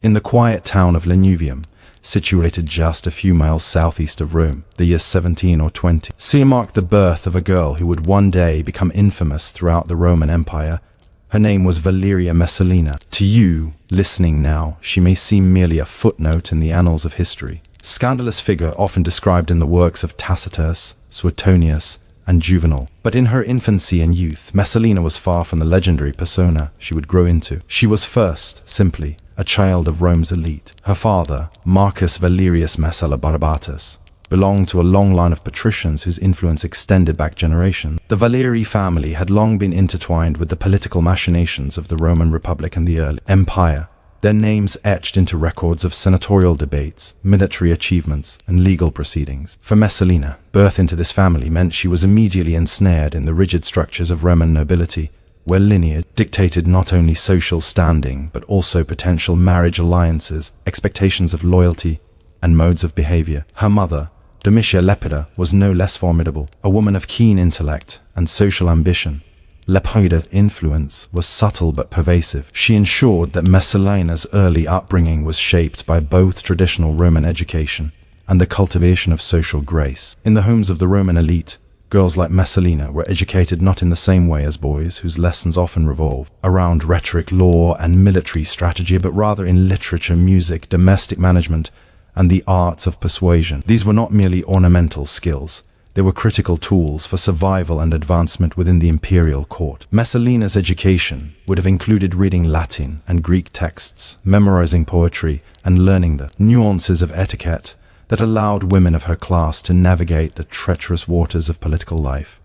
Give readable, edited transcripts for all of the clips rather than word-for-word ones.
In the quiet town of Lanuvium, situated just a few miles southeast of Rome, the year 17 or 20, marked the birth of a girl who would one day become infamous throughout the Roman Empire. Her name was Valeria Messalina. To you, listening now, she may seem merely a footnote in the annals of history. Scandalous figure often described in the works of Tacitus, Suetonius, and Juvenal. But in her infancy and youth, Messalina was far from the legendary persona she would grow into. She was first, simply, a child of Rome's elite. Her father, Marcus Valerius Messala Barbatus, belonged to a long line of patricians whose influence extended back generations. The Valerii family had long been intertwined with the political machinations of the Roman Republic and the early empire, their names etched into records of senatorial debates, military achievements, and legal proceedings. For Messalina, birth into this family meant she was immediately ensnared in the rigid structures of Roman nobility, where lineage dictated not only social standing but also potential marriage alliances, expectations of loyalty, and modes of behavior. Her mother, Domitia Lepida, was no less formidable, a woman of keen intellect and social ambition. Lepida's influence was subtle but pervasive. She ensured that Messalina's early upbringing was shaped by both traditional Roman education and the cultivation of social grace. In the homes of the Roman elite, girls like Messalina were educated not in the same way as boys, whose lessons often revolved around rhetoric, law, and military strategy, but rather in literature, music, domestic management, and the arts of persuasion. These were not merely ornamental skills. They were critical tools for survival and advancement within the imperial court. Messalina's education would have included reading Latin and Greek texts, memorizing poetry, and learning the nuances of etiquette that allowed women of her class to navigate the treacherous waters of political life.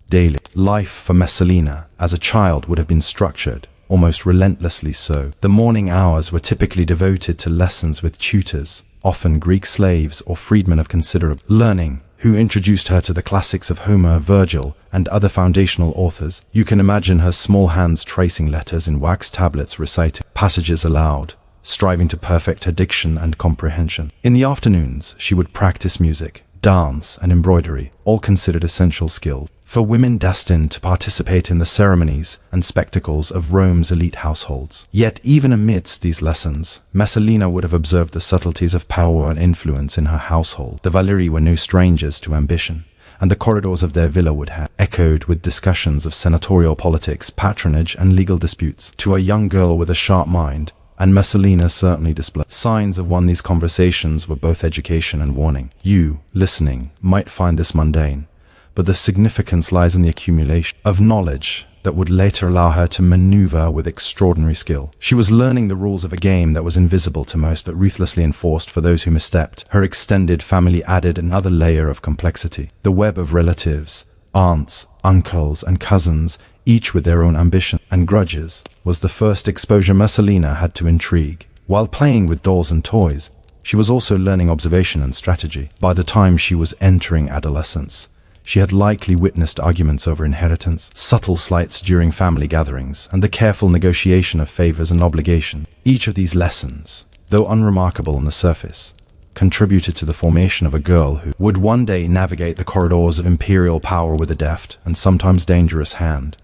Daily life for Messalina as a child would have been structured, almost relentlessly so. The morning hours were typically devoted to lessons with tutors, often Greek slaves or freedmen of considerable learning, who introduced her to the classics of Homer, Virgil, and other foundational authors. You can imagine her small hands tracing letters in wax tablets, reciting passages aloud, striving to perfect her diction and comprehension. In the afternoons, she would practice music, dance, and embroidery, all considered essential skills for women destined to participate in the ceremonies and spectacles of Rome's elite households. Yet even amidst these lessons, Messalina would have observed the subtleties of power and influence in her household. The Valerii were no strangers to ambition, and the corridors of their villa would have echoed with discussions of senatorial politics, patronage, and legal disputes. To a young girl with a sharp mind, and Messalina certainly displayed signs of one, these conversations were both education and warning. You, listening, might find this mundane, but the significance lies in the accumulation of knowledge that would later allow her to maneuver with extraordinary skill. She was learning the rules of a game that was invisible to most but ruthlessly enforced for those who misstepped. Her extended family added another layer of complexity. The web of relatives, aunts, uncles, and cousins, each with their own ambitions and grudges, was the first exposure Messalina had to intrigue. While playing with dolls and toys, she was also learning observation and strategy. By the time she was entering adolescence, she had likely witnessed arguments over inheritance, subtle slights during family gatherings, and the careful negotiation of favors and obligations. Each of these lessons, though unremarkable on the surface, contributed to the formation of a girl who would one day navigate the corridors of imperial power with a deft and sometimes dangerous hand.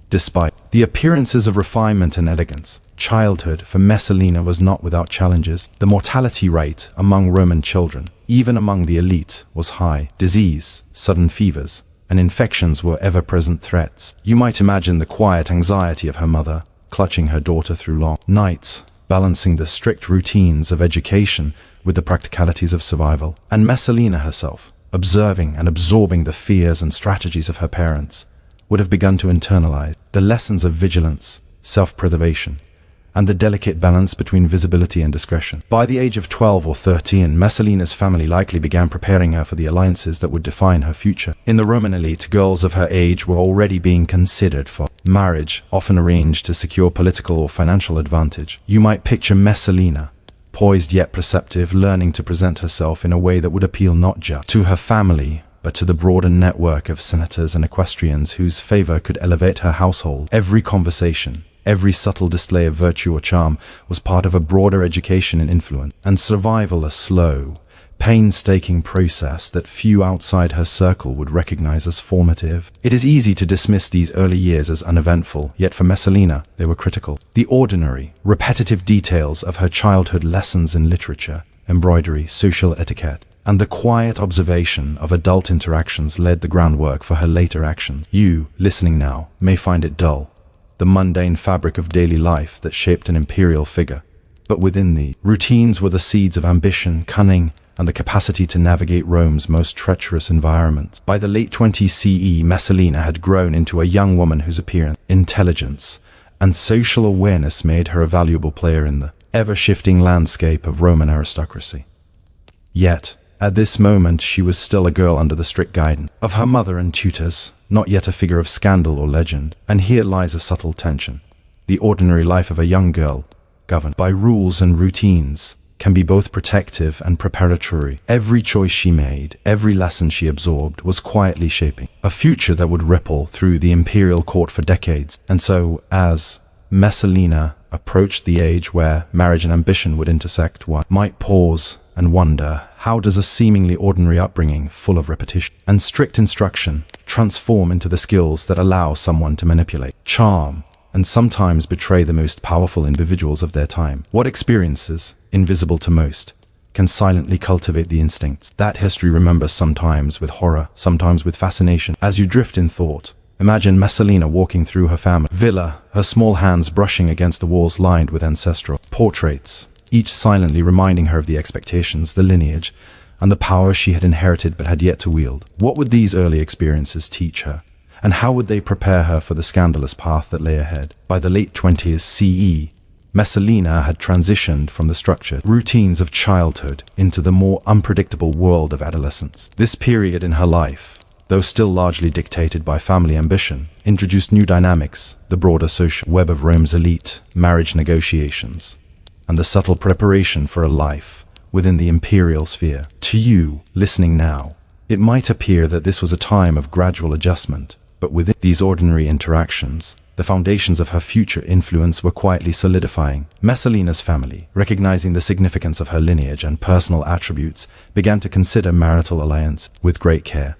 Despite the appearances of refinement and elegance, childhood for Messalina was not without challenges. The mortality rate among Roman children, even among the elite, was high. Disease, sudden fevers, and infections were ever-present threats. You might imagine the quiet anxiety of her mother, clutching her daughter through long nights, balancing the strict routines of education with the practicalities of survival. And Messalina herself, observing and absorbing the fears and strategies of her parents, would have begun to internalize the lessons of vigilance, self-preservation, and the delicate balance between visibility and discretion. By the age of 12 or 13, Messalina's family likely began preparing her for the alliances that would define her future. In the Roman elite, girls of her age were already being considered for marriage, often arranged to secure political or financial advantage. You might picture Messalina, poised yet perceptive, learning to present herself in a way that would appeal not just to her family, but to the broader network of senators and equestrians whose favor could elevate her household. Every conversation, every subtle display of virtue or charm was part of a broader education in influence and survival. A slow, painstaking process that few outside her circle would recognize as formative. It is easy to dismiss these early years as uneventful, yet for Messalina, they were critical. The ordinary, repetitive details of her childhood lessons in literature, embroidery, social etiquette, and the quiet observation of adult interactions laid the groundwork for her later actions. You, listening now, may find it dull, the mundane fabric of daily life that shaped an imperial figure. But within the routines were the seeds of ambition, cunning, and the capacity to navigate Rome's most treacherous environments. By the late 20s CE, Messalina had grown into a young woman whose appearance, intelligence, and social awareness made her a valuable player in the ever-shifting landscape of Roman aristocracy. Yet, at this moment, she was still a girl under the strict guidance of her mother and tutors, not yet a figure of scandal or legend. And here lies a subtle tension. The ordinary life of a young girl, governed by rules and routines, can be both protective and preparatory. Every choice she made, every lesson she absorbed, was quietly shaping a future that would ripple through the imperial court for decades. And so, as Messalina approached the age where marriage and ambition would intersect, one might pause and wonder, how does a seemingly ordinary upbringing, full of repetition and strict instruction, transform into the skills that allow someone to manipulate, charm, and sometimes betray the most powerful individuals of their time? What experiences, invisible to most, can silently cultivate the instincts that history remembers, sometimes with horror, sometimes with fascination? As you drift in thought, imagine Messalina walking through her family villa, her small hands brushing against the walls lined with ancestral portraits, each silently reminding her of the expectations, the lineage, and the power she had inherited but had yet to wield. What would these early experiences teach her? And how would they prepare her for the scandalous path that lay ahead? By the late 20s CE, Messalina had transitioned from the structured routines of childhood into the more unpredictable world of adolescence. This period in her life, though still largely dictated by family ambition, introduced new dynamics, the broader social web of Rome's elite, marriage negotiations, and the subtle preparation for a life within the imperial sphere. To you, listening now, it might appear that this was a time of gradual adjustment, but within these ordinary interactions, the foundations of her future influence were quietly solidifying. Messalina's family, recognizing the significance of her lineage and personal attributes, began to consider marital alliance with great care.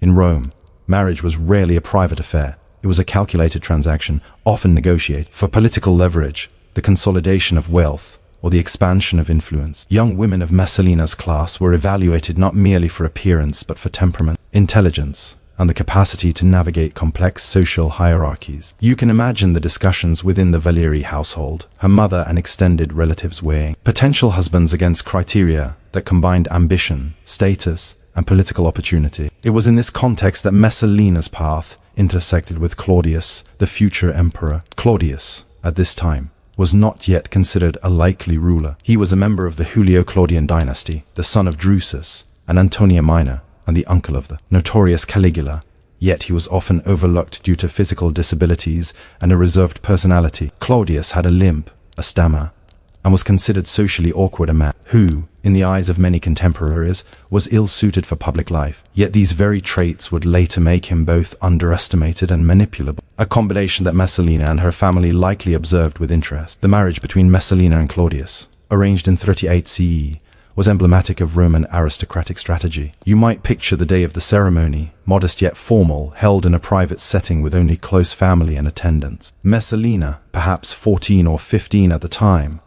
In Rome, marriage was rarely a private affair. It was a calculated transaction, often negotiated for political leverage, the consolidation of wealth, or the expansion of influence. Young women of Messalina's class were evaluated not merely for appearance but for temperament, intelligence, and the capacity to navigate complex social hierarchies. You can imagine the discussions within the Valeria household, her mother and extended relatives weighing potential husbands against criteria that combined ambition, status, and political opportunity. It was in this context that Messalina's path intersected with Claudius, the future emperor. Claudius, at this time, was not yet considered a likely ruler. He was a member of the Julio-Claudian dynasty, the son of Drusus and Antonia Minor, and the uncle of the notorious Caligula, yet he was often overlooked due to physical disabilities and a reserved personality. Claudius had a limp, a stammer, and was considered socially awkward, a man who, in the eyes of many contemporaries, was ill-suited for public life. Yet these very traits would later make him both underestimated and manipulable, a combination that Messalina and her family likely observed with interest. The marriage between Messalina and Claudius, arranged in 38 CE, was emblematic of Roman aristocratic strategy. You might picture the day of the ceremony, modest yet formal, held in a private setting with only close family and attendants. Messalina, perhaps 14 or 15 at the time,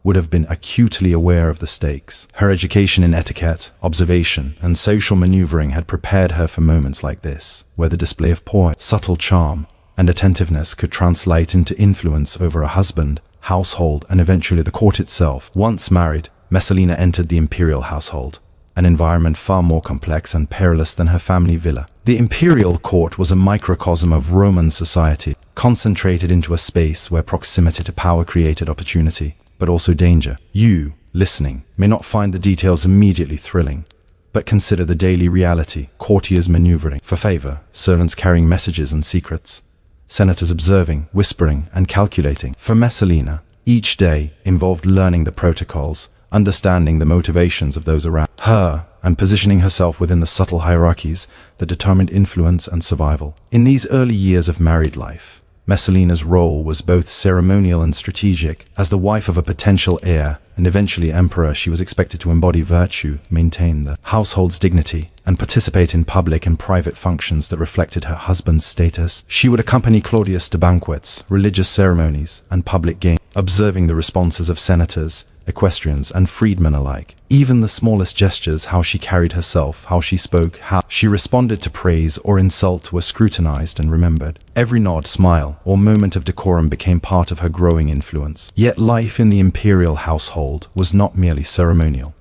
would have been acutely aware of the stakes. Her education in etiquette, observation, and social maneuvering had prepared her for moments like this, where the display of poise, subtle charm, and attentiveness could translate into influence over a husband, household, and eventually the court itself. Once married, Messalina entered the imperial household, an environment far more complex and perilous than her family villa. The imperial court was a microcosm of Roman society, concentrated into a space where proximity to power created opportunity, but also danger. You, listening, may not find the details immediately thrilling, but consider the daily reality: courtiers maneuvering for favor, servants carrying messages and secrets, senators observing, whispering, and calculating. For Messalina, each day involved learning the protocols, understanding the motivations of those around her, and positioning herself within the subtle hierarchies that determined influence and survival. In these early years of married life, Messalina's role was both ceremonial and strategic. As the wife of a potential heir and eventually emperor, she was expected to embody virtue, maintain the household's dignity, and participate in public and private functions that reflected her husband's status. She would accompany Claudius to banquets, religious ceremonies, and public games, observing the responses of senators, equestrians, and freedmen alike. Even the smallest gestures, how she carried herself, how she spoke, how she responded to praise or insult, were scrutinized and remembered. Every nod, smile, or moment of decorum became part of her growing influence. Yet life in the imperial household was not merely ceremonial.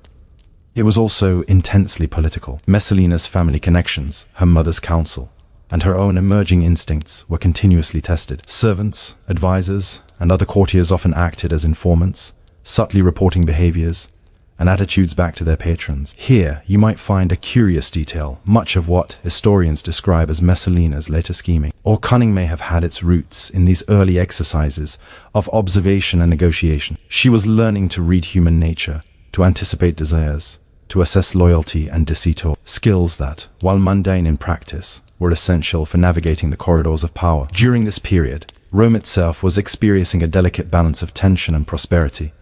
It was also intensely political. Messalina's family connections, her mother's counsel, and her own emerging instincts were continuously tested. Servants, advisors, and other courtiers often acted as informants, subtly reporting behaviors and attitudes back to their patrons. Here, you might find a curious detail. Much of what historians describe as Messalina's later scheming or cunning may have had its roots in these early exercises of observation and negotiation. She was learning to read human nature, to anticipate desires, to assess loyalty and deceit, skills that, while mundane in practice, were essential for navigating the corridors of power. During this period, Rome itself was experiencing a delicate balance of tension and prosperity.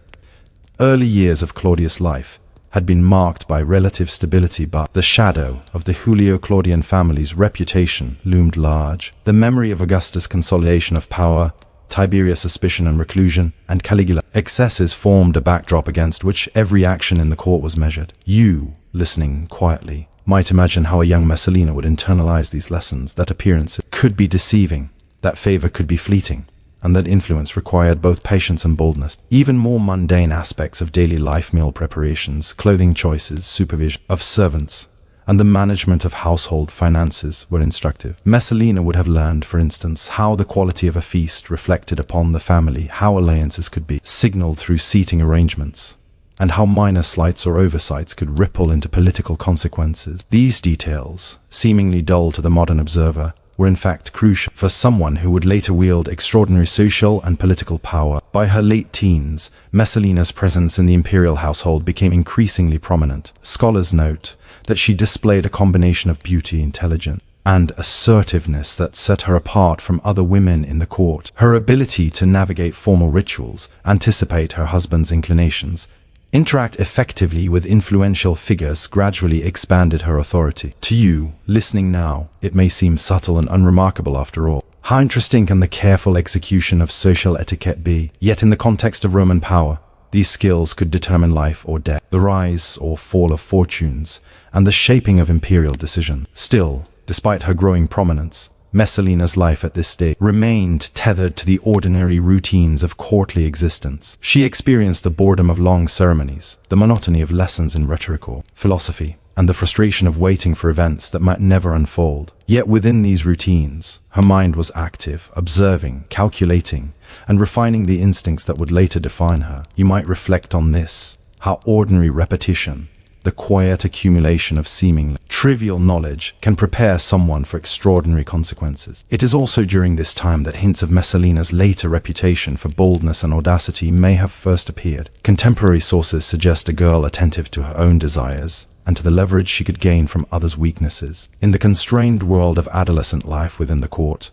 Early years of Claudius' life had been marked by relative stability, but the shadow of the Julio-Claudian family's reputation loomed large. The memory of Augustus' consolidation of power, Tiberius' suspicion and reclusion, and Caligula's excesses formed a backdrop against which every action in the court was measured. You, listening quietly, might imagine how a young Messalina would internalize these lessons, that appearances could be deceiving, that favor could be fleeting, and that influence required both patience and boldness. Even more mundane aspects of daily life, meal preparations, clothing choices, supervision of servants, and the management of household finances were instructive. Messalina would have learned, for instance, how the quality of a feast reflected upon the family, how alliances could be signaled through seating arrangements, and how minor slights or oversights could ripple into political consequences. These details, seemingly dull to the modern observer, were in fact crucial for someone who would later wield extraordinary social and political power. By her late teens, Messalina's presence in the imperial household became increasingly prominent. Scholars note that she displayed a combination of beauty, intelligence, and assertiveness that set her apart from other women in the court. Her ability to navigate formal rituals, anticipate her husband's inclinations, interact effectively with influential figures gradually expanded her authority. To you, listening now, it may seem subtle and unremarkable after all. How interesting can the careful execution of social etiquette be? Yet in the context of Roman power, these skills could determine life or death, the rise or fall of fortunes, and the shaping of imperial decisions. Still, despite her growing prominence, Messalina's life at this stage remained tethered to the ordinary routines of courtly existence. She experienced the boredom of long ceremonies, the monotony of lessons in rhetoric or philosophy, and the frustration of waiting for events that might never unfold. Yet within these routines, her mind was active, observing, calculating, and refining the instincts that would later define her. You might reflect on this, how ordinary repetition, the quiet accumulation of seemingly trivial knowledge, can prepare someone for extraordinary consequences. It is also during this time that hints of Messalina's later reputation for boldness and audacity may have first appeared. Contemporary sources suggest a girl attentive to her own desires and to the leverage she could gain from others' weaknesses. In the constrained world of adolescent life within the court,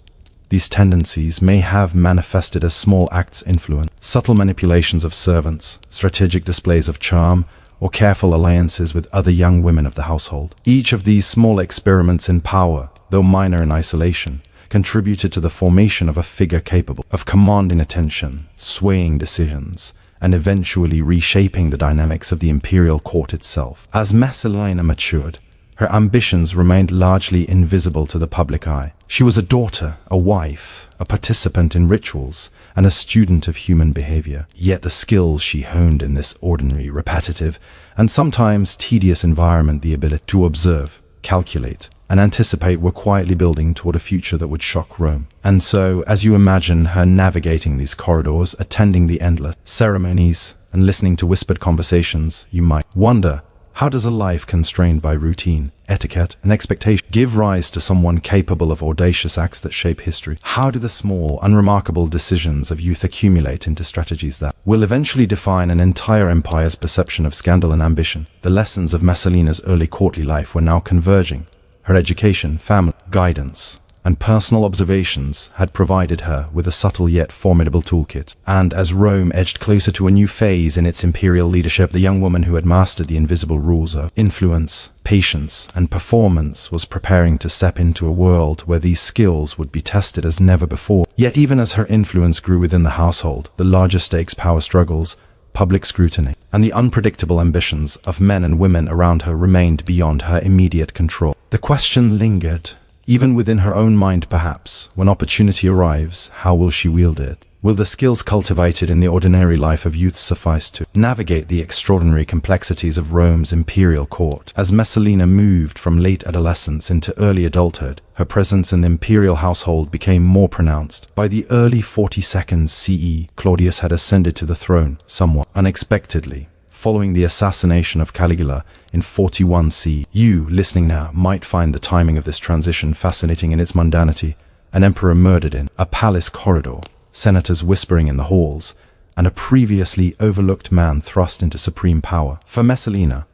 these tendencies may have manifested as small acts of influence, subtle manipulations of servants, strategic displays of charm, or careful alliances with other young women of the household. Each of these small experiments in power, though minor in isolation, contributed to the formation of a figure capable of commanding attention, swaying decisions, and eventually reshaping the dynamics of the imperial court itself. As Messalina matured, her ambitions remained largely invisible to the public eye. She was a daughter, a wife, a participant in rituals, and a student of human behavior. Yet the skills she honed in this ordinary, repetitive, and sometimes tedious environment, the ability to observe, calculate, and anticipate, were quietly building toward a future that would shock Rome. And so, as you imagine her navigating these corridors, attending the endless ceremonies, and listening to whispered conversations, you might wonder, how does a life constrained by routine, etiquette, and expectation give rise to someone capable of audacious acts that shape history? How do the small, unremarkable decisions of youth accumulate into strategies that will eventually define an entire empire's perception of scandal and ambition? The lessons of Messalina's early courtly life were now converging. Her education, family, guidance, and personal observations had provided her with a subtle yet formidable toolkit. And as Rome edged closer to a new phase in its imperial leadership, the young woman who had mastered the invisible rules of influence, patience, and performance was preparing to step into a world where these skills would be tested as never before. Yet even as her influence grew within the household, the larger stakes power struggles, public scrutiny, and the unpredictable ambitions of men and women around her remained beyond her immediate control. The question lingered, even within her own mind perhaps: when opportunity arrives, how will she wield it? Will the skills cultivated in the ordinary life of youth suffice to navigate the extraordinary complexities of Rome's imperial court? As Messalina moved from late adolescence into early adulthood, her presence in the imperial household became more pronounced. By the early 42nd CE, Claudius had ascended to the throne somewhat unexpectedly, following the assassination of Caligula in 41 CE. You, listening now, might find the timing of this transition fascinating in its mundanity. An emperor murdered in a palace corridor, senators whispering in the halls, and a previously overlooked man thrust into supreme power. For Messalina,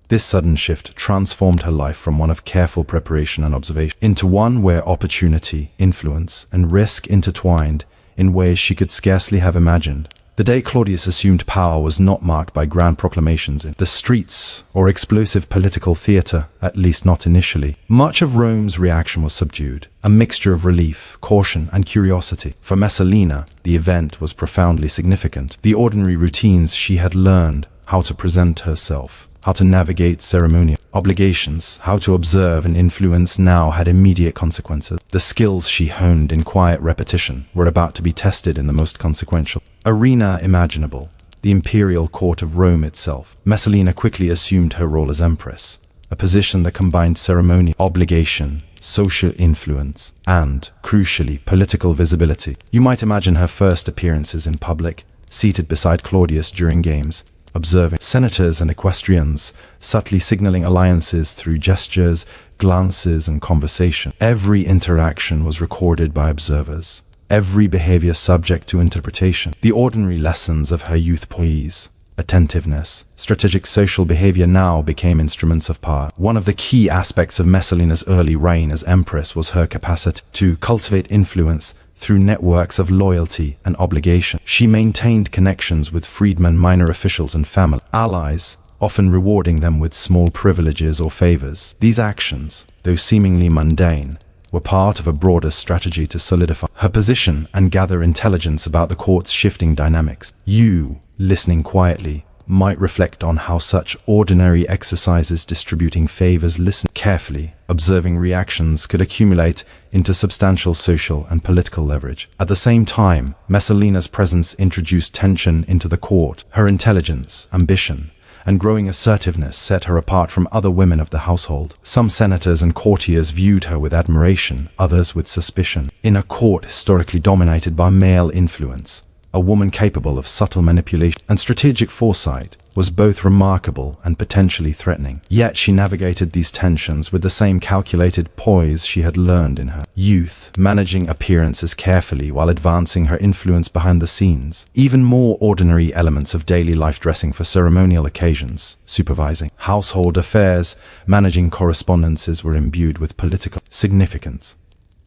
this sudden shift transformed her life from one of careful preparation and observation into one where opportunity, influence, and risk intertwined in ways she could scarcely have imagined. The day Claudius assumed power was not marked by grand proclamations in the streets or explosive political theater, at least not initially. Much of Rome's reaction was subdued, a mixture of relief, caution, and curiosity. For Messalina, the event was profoundly significant. The ordinary routines she had learned, how to present herself, how to navigate ceremonial obligations, how to observe and influence, now had immediate consequences. The skills she honed in quiet repetition were about to be tested in the most consequential arena imaginable, the imperial court of Rome itself. Messalina quickly assumed her role as empress, a position that combined ceremonial obligation, social influence, and, crucially, political visibility. You might imagine her first appearances in public, seated beside Claudius during games, observing senators and equestrians, subtly signaling alliances through gestures, glances, and conversation. Every interaction was recorded by observers, every behavior subject to interpretation. The ordinary lessons of her youth, poise, attentiveness, strategic social behavior, now became instruments of power. One of the key aspects of Messalina's early reign as empress was her capacity to cultivate influence through networks of loyalty and obligation. She maintained connections with freedmen, minor officials, and family allies, often rewarding them with small privileges or favors. These actions, though seemingly mundane, were part of a broader strategy to solidify her position and gather intelligence about the court's shifting dynamics. You, listening quietly, might reflect on how such ordinary exercises, distributing favors, listening carefully, observing reactions, could accumulate into substantial social and political leverage. At the same time, Messalina's presence introduced tension into the court. Her intelligence, ambition, and growing assertiveness set her apart from other women of the household. Some senators and courtiers viewed her with admiration, others with suspicion. In a court historically dominated by male influence, a woman capable of subtle manipulation and strategic foresight was both remarkable and potentially threatening. Yet she navigated these tensions with the same calculated poise she had learned in her youth, managing appearances carefully while advancing her influence behind the scenes. Even more ordinary elements of daily life, dressing for ceremonial occasions, supervising household affairs, managing correspondences, were imbued with political significance.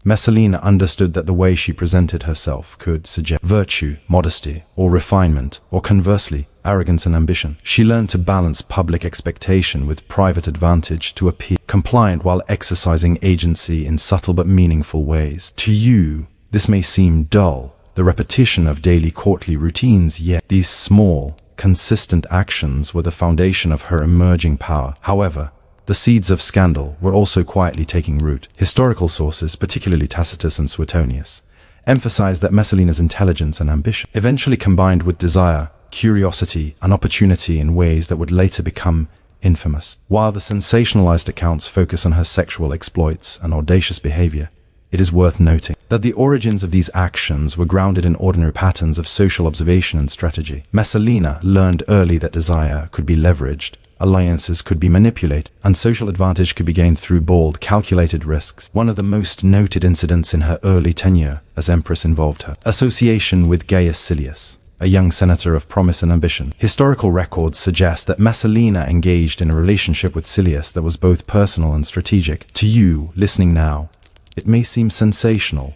Messalina understood that the way she presented herself could suggest virtue, modesty, or refinement, or conversely, arrogance and ambition. She learned to balance public expectation with private advantage, to appear compliant while exercising agency in subtle but meaningful ways. To you, this may seem dull, the repetition of daily courtly routines, yet these small, consistent actions were the foundation of her emerging power. However, the seeds of scandal were also quietly taking root. Historical sources, particularly Tacitus and Suetonius, emphasized that Messalina's intelligence and ambition eventually combined with desire, curiosity, and opportunity in ways that would later become infamous. While the sensationalized accounts focus on her sexual exploits and audacious behavior, it is worth noting that the origins of these actions were grounded in ordinary patterns of social observation and strategy. Messalina learned early that desire could be leveraged, alliances could be manipulated, and social advantage could be gained through bold, calculated risks. One of the most noted incidents in her early tenure as empress involved her association with Gaius Silius, a young senator of promise and ambition. Historical records suggest that Messalina engaged in a relationship with Silius that was both personal and strategic. To you, listening now, It may seem sensational,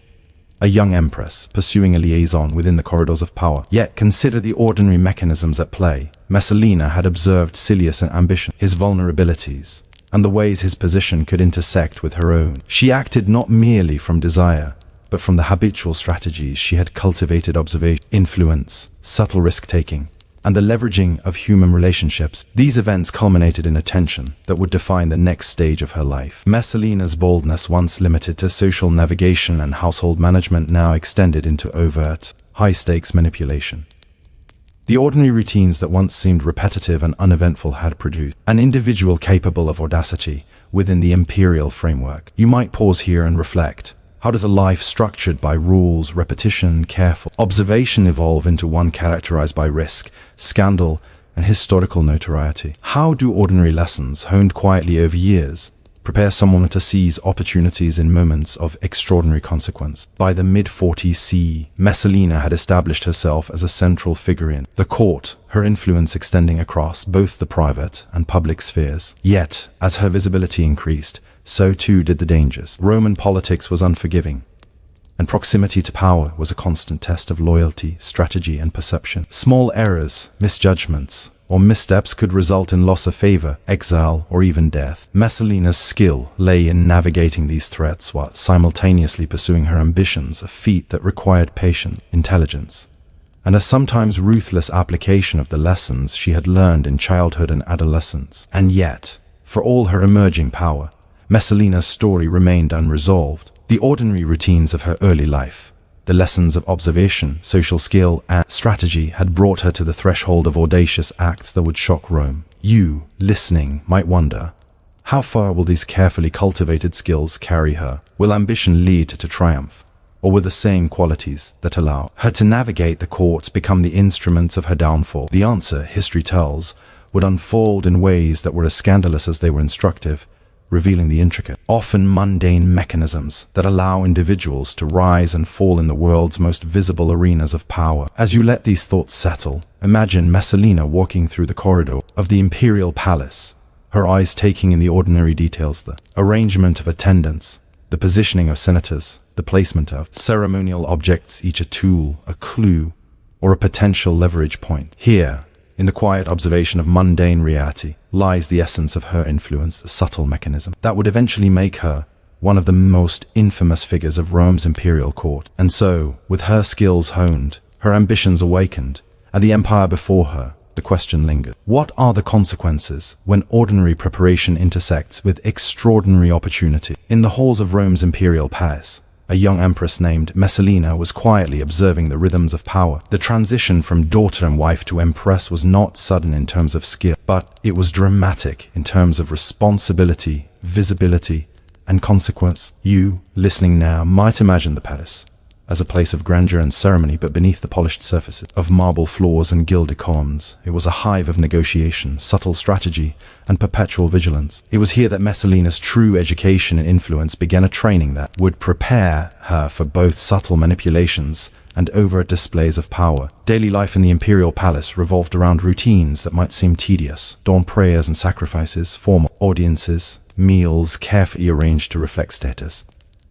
a young empress pursuing a liaison within the corridors of power. Yet consider the ordinary mechanisms at play. Messalina had observed Silius' ambition, his vulnerabilities, and the ways his position could intersect with her own. She acted not merely from desire, but from the habitual strategies she had cultivated: observation, influence, subtle risk-taking, and the leveraging of human relationships. These events culminated in a tension that would define the next stage of her life. Messalina's boldness, once limited to social navigation and household management, now extended into overt, high-stakes manipulation. The ordinary routines that once seemed repetitive and uneventful had produced an individual capable of audacity within the imperial framework. You might pause here and reflect. How does a life structured by rules, repetition, careful observation evolve into one characterized by risk, scandal, and historical notoriety? How do ordinary lessons, honed quietly over years, prepare someone to seize opportunities in moments of extraordinary consequence? By the mid-40s CE, Messalina had established herself as a central figure in the court, her influence extending across both the private and public spheres. Yet, as her visibility increased, so too did the dangers. Roman politics was unforgiving, and proximity to power was a constant test of loyalty, strategy, and perception. Small errors, misjudgments, or missteps could result in loss of favor, exile, or even death. Messalina's skill lay in navigating these threats while simultaneously pursuing her ambitions, a feat that required patience, intelligence, and a sometimes ruthless application of the lessons she had learned in childhood and adolescence. And yet, for all her emerging power, Messalina's story remained unresolved. The ordinary routines of her early life, the lessons of observation, social skill, and strategy had brought her to the threshold of audacious acts that would shock Rome. You, listening, might wonder, how far will these carefully cultivated skills carry her? Will ambition lead to triumph? Or will the same qualities that allow her to navigate the courts become the instruments of her downfall? The answer, history tells, would unfold in ways that were as scandalous as they were instructive, revealing the intricate, often mundane mechanisms that allow individuals to rise and fall in the world's most visible arenas of power. As you let these thoughts settle, imagine Messalina walking through the corridor of the imperial palace, her eyes taking in the ordinary details: the arrangement of attendants, the positioning of senators, the placement of ceremonial objects, each a tool, a clue, or a potential leverage point. Here, in the quiet observation of mundane reality, lies the essence of her influence, a subtle mechanism that would eventually make her one of the most infamous figures of Rome's imperial court. And so, with her skills honed, her ambitions awakened, and the empire before her, the question lingered: what are the consequences when ordinary preparation intersects with extraordinary opportunity? In the halls of Rome's imperial palace, a young empress named Messalina was quietly observing the rhythms of power. The transition from daughter and wife to empress was not sudden in terms of skill, but it was dramatic in terms of responsibility, visibility, and consequence. You, listening now, might imagine the palace as a place of grandeur and ceremony, but beneath the polished surfaces of marble floors and gilded columns, it was a hive of negotiation, subtle strategy, and perpetual vigilance. It was here that Messalina's true education and influence began, a training that would prepare her for both subtle manipulations and overt displays of power. Daily life in the imperial palace revolved around routines that might seem tedious: dawn prayers and sacrifices, formal audiences, meals carefully arranged to reflect status,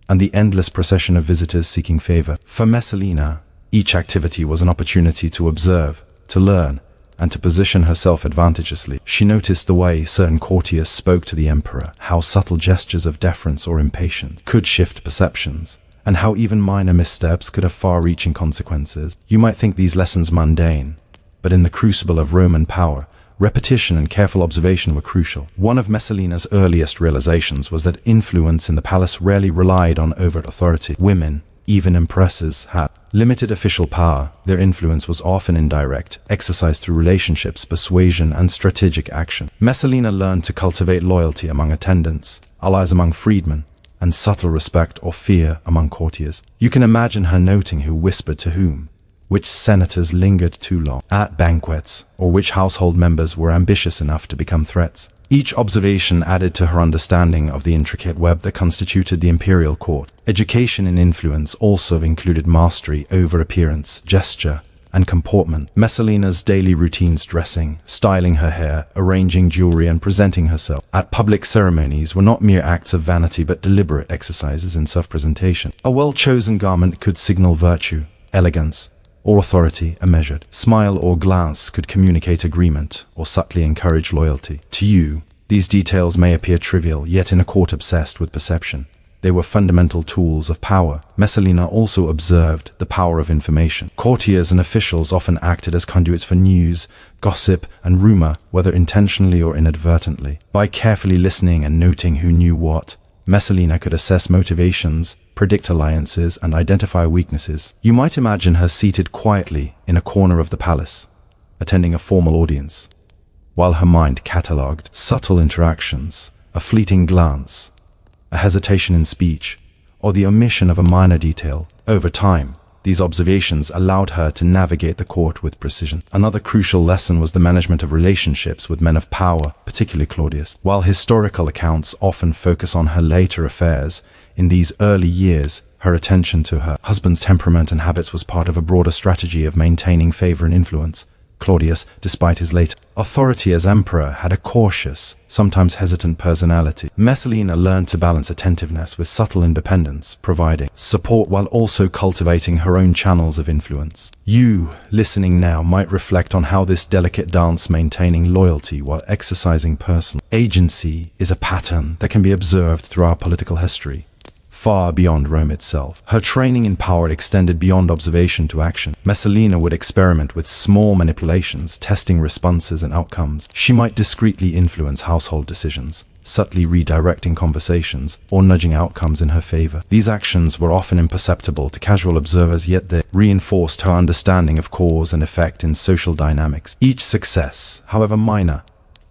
and the endless procession of visitors seeking favor. For Messalina, each activity was an opportunity to observe, to learn, and to position herself advantageously. She noticed the way certain courtiers spoke to the emperor, how subtle gestures of deference or impatience could shift perceptions, and how even minor missteps could have far-reaching consequences. You might think these lessons mundane, but in the crucible of Roman power, repetition and careful observation were crucial. One of Messalina's earliest realizations was that influence in the palace rarely relied on overt authority. Women, even empresses, had limited official power. Their influence was often indirect, exercised through relationships, persuasion, and strategic action. Messalina learned to cultivate loyalty among attendants, allies among freedmen, and subtle respect or fear among courtiers. You can imagine her noting who whispered to whom, which senators lingered too long at banquets, or which household members were ambitious enough to become threats. Each observation added to her understanding of the intricate web that constituted the imperial court. Education and influence also included mastery over appearance, gesture, and comportment. Messalina's daily routines: dressing, styling her hair, arranging jewelry, and presenting herself at public ceremonies were not mere acts of vanity but deliberate exercises in self-presentation. A well-chosen garment could signal virtue, elegance, or authority. A measured smile or glance could communicate agreement or subtly encourage loyalty. To you, these details may appear trivial, yet in a court obsessed with perception, they were fundamental tools of power. Messalina also observed the power of information. Courtiers and officials often acted as conduits for news, gossip, and rumor, whether intentionally or inadvertently. By carefully listening and noting who knew what, Messalina could assess motivations, predict alliances, and identify weaknesses. You might imagine her seated quietly in a corner of the palace, attending a formal audience, while her mind catalogued subtle interactions, a fleeting glance, a hesitation in speech, or the omission of a minor detail. Over time, these observations allowed her to navigate the court with precision. Another crucial lesson was the management of relationships with men of power, particularly Claudius. While historical accounts often focus on her later affairs, in these early years, her attention to her husband's temperament and habits was part of a broader strategy of maintaining favor and influence. Claudius, despite his late authority as emperor, had a cautious, sometimes hesitant personality. Messalina learned to balance attentiveness with subtle independence, providing support while also cultivating her own channels of influence. You, listening now, might reflect on how this delicate dance, maintaining loyalty while exercising personal agency, is a pattern that can be observed through our political history, far beyond Rome itself. Her training in power extended beyond observation to action. Messalina would experiment with small manipulations, testing responses and outcomes. She might discreetly influence household decisions, subtly redirecting conversations or nudging outcomes in her favor. These actions were often imperceptible to casual observers, yet they reinforced her understanding of cause and effect in social dynamics. Each success, however minor,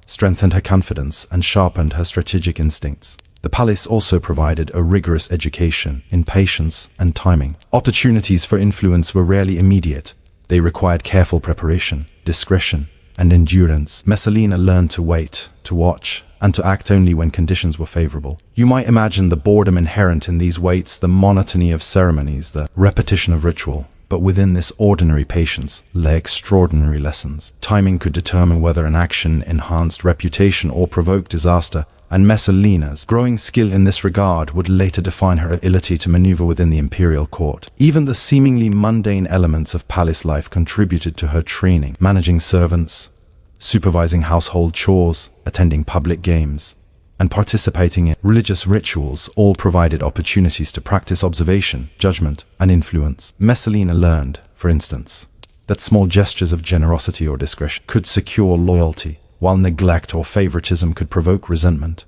strengthened her confidence and sharpened her strategic instincts. The palace also provided a rigorous education in patience and timing. Opportunities for influence were rarely immediate. They required careful preparation, discretion, and endurance. Messalina learned to wait, to watch, and to act only when conditions were favorable. You might imagine the boredom inherent in these waits, the monotony of ceremonies, the repetition of ritual. But within this ordinary patience lay extraordinary lessons. Timing could determine whether an action enhanced reputation or provoked disaster, and Messalina's growing skill in this regard would later define her ability to maneuver within the imperial court. Even the seemingly mundane elements of palace life contributed to her training. Managing servants, supervising household chores, attending public games, and participating in religious rituals all provided opportunities to practice observation, judgment, and influence. Messalina learned, for instance, that small gestures of generosity or discretion could secure loyalty, while neglect or favoritism could provoke resentment.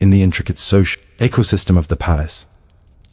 In the intricate social ecosystem of the palace,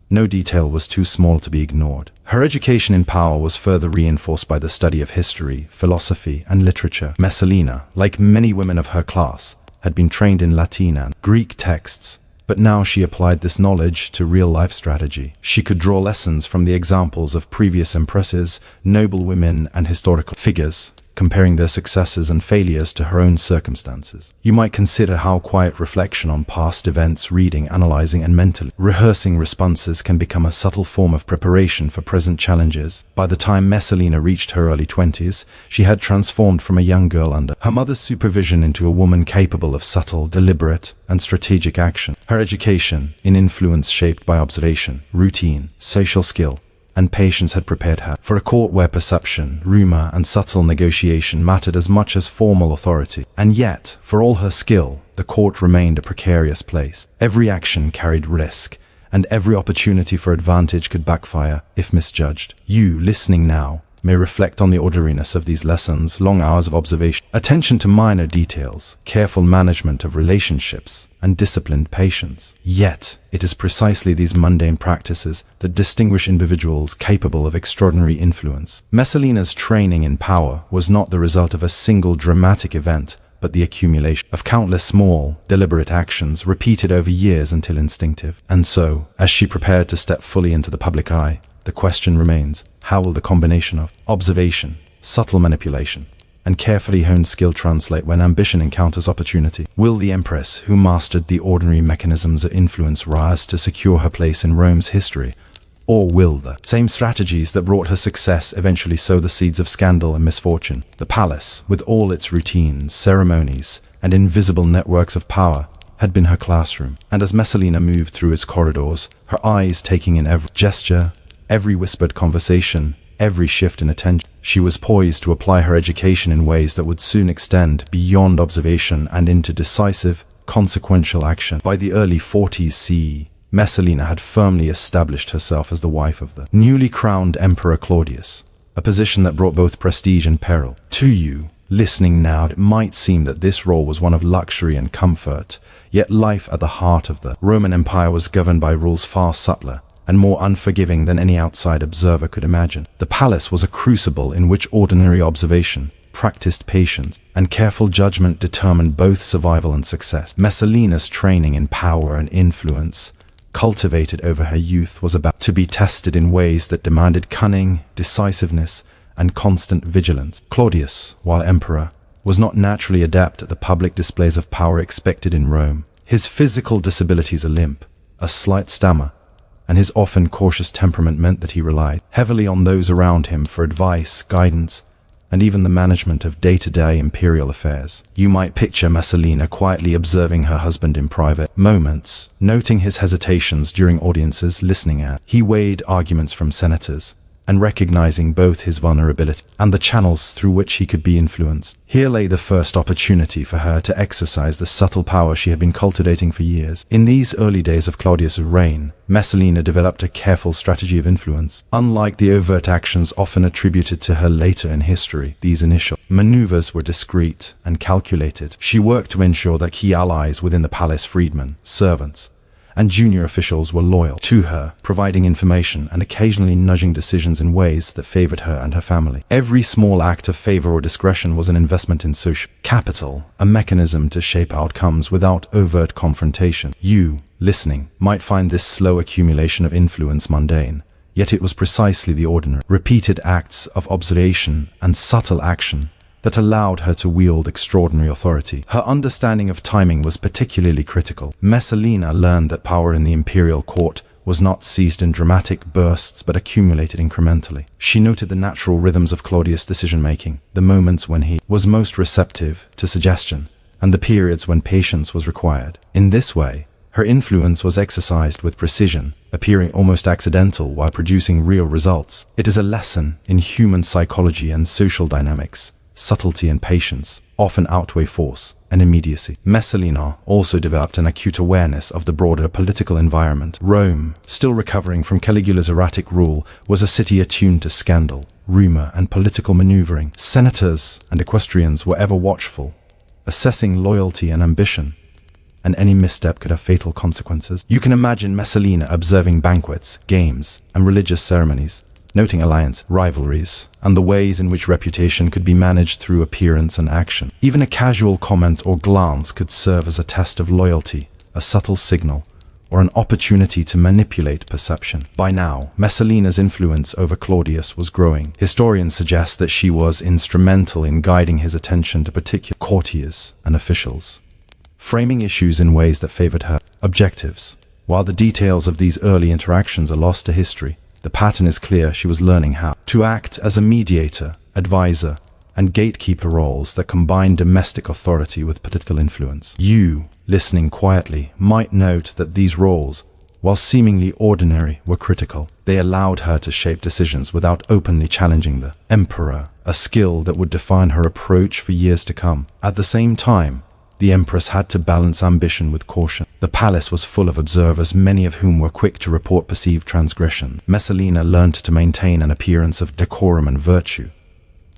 no detail was too small to be ignored. Her education in power was further reinforced by the study of history, philosophy, and literature. Messalina, like many women of her class, had been trained in Latin and Greek texts, but now she applied this knowledge to real-life strategy. She could draw lessons from the examples of previous empresses, noble women, and historical figures, comparing their successes and failures to her own circumstances. You might consider how quiet reflection on past events, reading, analyzing, and mentally rehearsing responses can become a subtle form of preparation for present challenges. By the time Messalina reached her early 20s, she had transformed from a young girl under her mother's supervision into a woman capable of subtle, deliberate, and strategic action. Her education in influence, shaped by observation, routine, social skill, and patience, had prepared her for a court where perception, rumor, and subtle negotiation mattered as much as formal authority. And yet, for all her skill, the court remained a precarious place. Every action carried risk, and every opportunity for advantage could backfire if misjudged. You, listening now, may reflect on the ordinariness of these lessons: long hours of observation, attention to minor details, careful management of relationships, and disciplined patience. Yet, it is precisely these mundane practices that distinguish individuals capable of extraordinary influence. Messalina's training in power was not the result of a single dramatic event, but the accumulation of countless small, deliberate actions repeated over years until instinctive. And so, as she prepared to step fully into the public eye, the question remains: how will the combination of observation, subtle manipulation, and carefully honed skill translate when ambition encounters opportunity? Will the empress, who mastered the ordinary mechanisms of influence, rise to secure her place in Rome's history, or will. The same strategies that brought her success eventually sow the seeds of scandal and misfortune. The palace, with all its routines, ceremonies, and invisible networks of power, had been her classroom, and as Messalina moved through its corridors, her eyes taking in every gesture, every whispered conversation, every shift in attention, she was poised to apply her education in ways that would soon extend beyond observation and into decisive, consequential action. By the early 40s CE, Messalina had firmly established herself as the wife of the newly crowned Emperor Claudius, a position that brought both prestige and peril. To you, listening now, it might seem that this role was one of luxury and comfort, yet life at the heart of the Roman Empire was governed by rules far subtler and more unforgiving than any outside observer could imagine. The palace was a crucible in which ordinary observation, practiced patience, and careful judgment determined both survival and success. Messalina's training in power and influence, cultivated over her youth, was about to be tested in ways that demanded cunning, decisiveness, and constant vigilance. Claudius, while emperor, was not naturally adept at the public displays of power expected in Rome. His physical disabilities, a limp, a slight stammer, and his often cautious temperament meant that he relied heavily on those around him for advice, guidance, and even the management of day-to-day imperial affairs. You might picture Messalina quietly observing her husband in private moments, noting his hesitations during audiences, listening as he weighed arguments from senators, and recognizing both his vulnerability and the channels through which he could be influenced. Here lay the first opportunity for her to exercise the subtle power she had been cultivating for years. In these early days of Claudius' reign, Messalina developed a careful strategy of influence. Unlike the overt actions often attributed to her later in history, these initial maneuvers were discreet and calculated. She worked to ensure that key allies within the palace, freedmen, servants, and junior officials, were loyal to her, providing information and occasionally nudging decisions in ways that favored her and her family. Every small act of favor or discretion was an investment in social capital, a mechanism to shape outcomes without overt confrontation. You, listening, might find this slow accumulation of influence mundane, yet it was precisely the ordinary, repeated acts of observation and subtle action that allowed her to wield extraordinary authority. Her understanding of timing was particularly critical. Messalina learned that power in the imperial court was not seized in dramatic bursts but accumulated incrementally. She noted the natural rhythms of Claudius' decision-making, the moments when he was most receptive to suggestion, and the periods when patience was required. In this way, her influence was exercised with precision, appearing almost accidental while producing real results. It is a lesson in human psychology and social dynamics. Subtlety and patience often outweigh force and immediacy. Messalina also developed an acute awareness of the broader political environment. Rome, still recovering from Caligula's erratic rule, was a city attuned to scandal, rumor, and political maneuvering. Senators and equestrians were ever watchful, assessing loyalty and ambition, and any misstep could have fatal consequences. You can imagine Messalina observing banquets, games, and religious ceremonies, noting alliance, rivalries, and the ways in which reputation could be managed through appearance and action. Even a casual comment or glance could serve as a test of loyalty, a subtle signal, or an opportunity to manipulate perception. By now, Messalina's influence over Claudius was growing. Historians suggest that she was instrumental in guiding his attention to particular courtiers and officials, framing issues in ways that favored her objectives. While the details of these early interactions are lost to history, the pattern is clear. She was learning how to act as a mediator, advisor, and gatekeeper, roles that combine domestic authority with political influence. You, listening quietly, might note that these roles, while seemingly ordinary, were critical. They allowed her to shape decisions without openly challenging the emperor, a skill that would define her approach for years to come. At the same time, the empress had to balance ambition with caution. The palace was full of observers, many of whom were quick to report perceived transgression. Messalina learned to maintain an appearance of decorum and virtue,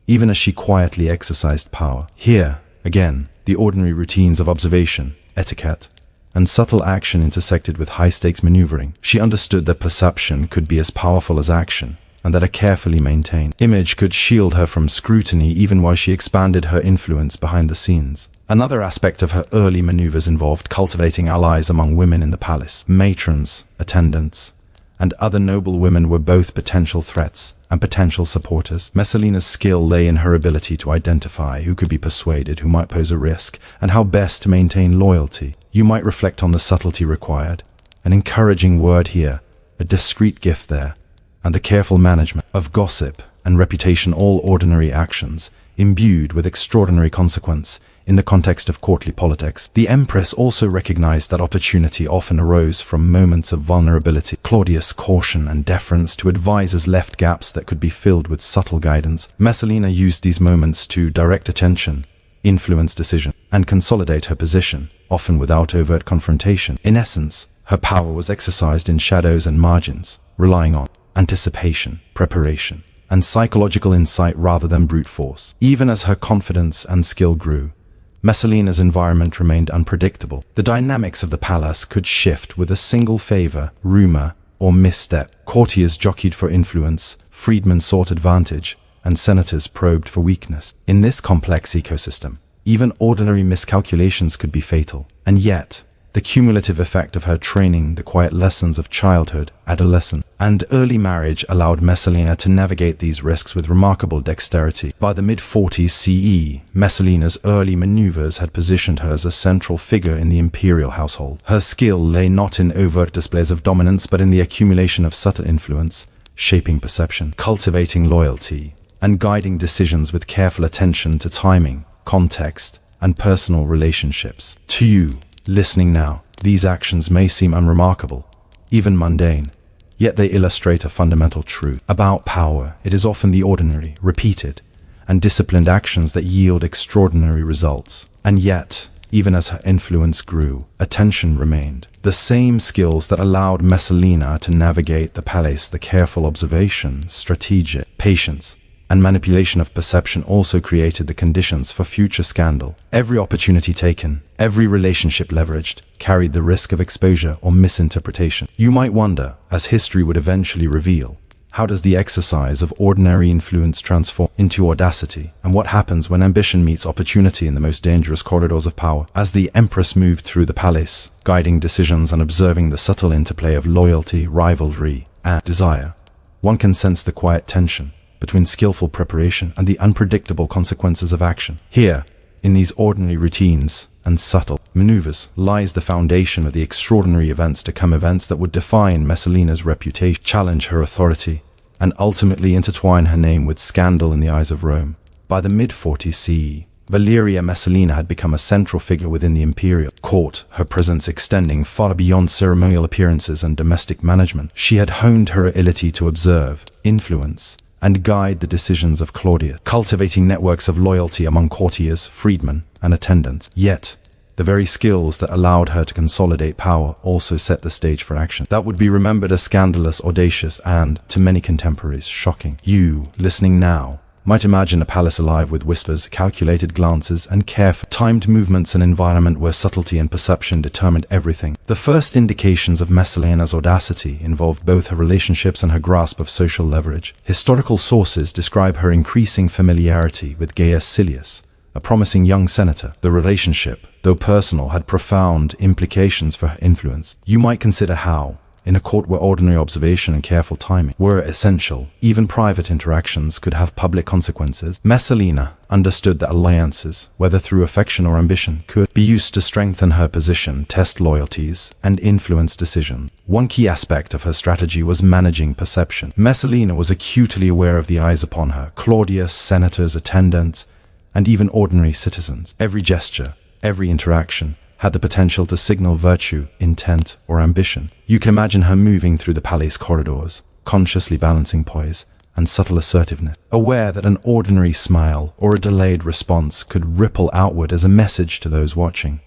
even as she quietly exercised power. Here, again, the ordinary routines of observation, etiquette, and subtle action intersected with high-stakes maneuvering. She understood that perception could be as powerful as action, and that a carefully maintained image could shield her from scrutiny even while she expanded her influence behind the scenes. Another aspect of her early maneuvers involved cultivating allies among women in the palace. Matrons, attendants, and other noble women were both potential threats and potential supporters. Messalina's skill lay in her ability to identify who could be persuaded, who might pose a risk, and how best to maintain loyalty. You might reflect on the subtlety required. An encouraging word here, a discreet gift there, and the careful management of gossip and reputation, all ordinary actions imbued with extraordinary consequence in the context of courtly politics. The Empress also recognized that opportunity often arose from moments of vulnerability. Claudius' caution and deference to advisors left gaps that could be filled with subtle guidance. Messalina used these moments to direct attention, influence decision, and consolidate her position, often without overt confrontation. In essence, her power was exercised in shadows and margins, relying on anticipation, preparation, and psychological insight rather than brute force. Even as her confidence and skill grew, Messalina's environment remained unpredictable. The dynamics of the palace could shift with a single favor, rumor, or misstep. Courtiers jockeyed for influence, freedmen sought advantage, and senators probed for weakness. In this complex ecosystem, even ordinary miscalculations could be fatal. And yet, the cumulative effect of her training, the quiet lessons of childhood, adolescence, and early marriage allowed Messalina to navigate these risks with remarkable dexterity. By the mid-40s CE, Messalina's early maneuvers had positioned her as a central figure in the imperial household. Her skill lay not in overt displays of dominance, but in the accumulation of subtle influence, shaping perception, cultivating loyalty, and guiding decisions with careful attention to timing, context, and personal relationships. To you, listening now, these actions may seem unremarkable, even mundane, yet they illustrate a fundamental truth. About power, it is often the ordinary, repeated, and disciplined actions that yield extraordinary results. And yet, even as her influence grew, attention remained. The same skills that allowed Messalina to navigate the palace, the careful observation, strategic, patience, and manipulation of perception also created the conditions for future scandal. Every opportunity taken, every relationship leveraged, carried the risk of exposure or misinterpretation. You might wonder, as history would eventually reveal, how does the exercise of ordinary influence transform into audacity? And what happens when ambition meets opportunity in the most dangerous corridors of power? As the Empress moved through the palace, guiding decisions and observing the subtle interplay of loyalty, rivalry, and desire, one can sense the quiet tension between skillful preparation and the unpredictable consequences of action. Here, in these ordinary routines and subtle maneuvers, lies the foundation of the extraordinary events to come, events that would define Messalina's reputation, challenge her authority, and ultimately intertwine her name with scandal in the eyes of Rome. By the mid-40s CE, Valeria Messalina had become a central figure within the imperial court, her presence extending far beyond ceremonial appearances and domestic management. She had honed her ability to observe, influence, and guide the decisions of Claudius, cultivating networks of loyalty among courtiers, freedmen, and attendants. Yet, the very skills that allowed her to consolidate power also set the stage for action that would be remembered as scandalous, audacious, and, to many contemporaries, shocking. You, listening now, might imagine a palace alive with whispers, calculated glances, and careful, timed movements, an environment where subtlety and perception determined everything. The first indications of Messalina's audacity involved both her relationships and her grasp of social leverage. Historical sources describe her increasing familiarity with Gaius Silius, a promising young senator. The relationship, though personal, had profound implications for her influence. You might consider how, in a court where ordinary observation and careful timing were essential, even private interactions could have public consequences. Messalina understood that alliances, whether through affection or ambition, could be used to strengthen her position, test loyalties, and influence decisions. One key aspect of her strategy was managing perception. Messalina was acutely aware of the eyes upon her, Claudius, senators, attendants, and even ordinary citizens. Every gesture, every interaction, had the potential to signal virtue, intent, or ambition. You can imagine her moving through the palace corridors, consciously balancing poise and subtle assertiveness, aware that an ordinary smile or a delayed response could ripple outward as a message to those watching.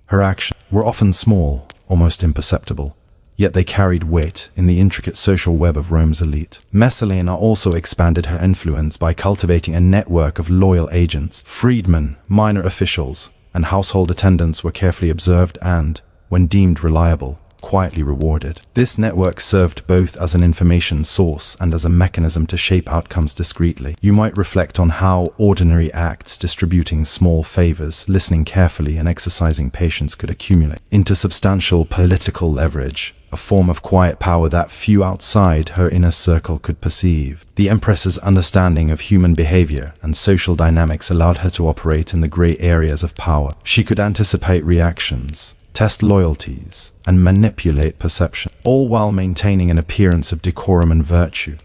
Her actions were often small, almost imperceptible, yet they carried weight in the intricate social web of Rome's elite. Messalina also expanded her influence by cultivating a network of loyal agents. Freedmen, minor officials, and household attendants were carefully observed and, when deemed reliable, quietly rewarded. This network served both as an information source and as a mechanism to shape outcomes discreetly. You might reflect on how ordinary acts, distributing small favors, listening carefully, and exercising patience could accumulate into substantial political leverage, a form of quiet power that few outside her inner circle could perceive. The Empress's understanding of human behavior and social dynamics allowed her to operate in the gray areas of power. She could anticipate reactions, test loyalties, and manipulate perception, all while maintaining an appearance of decorum and virtue.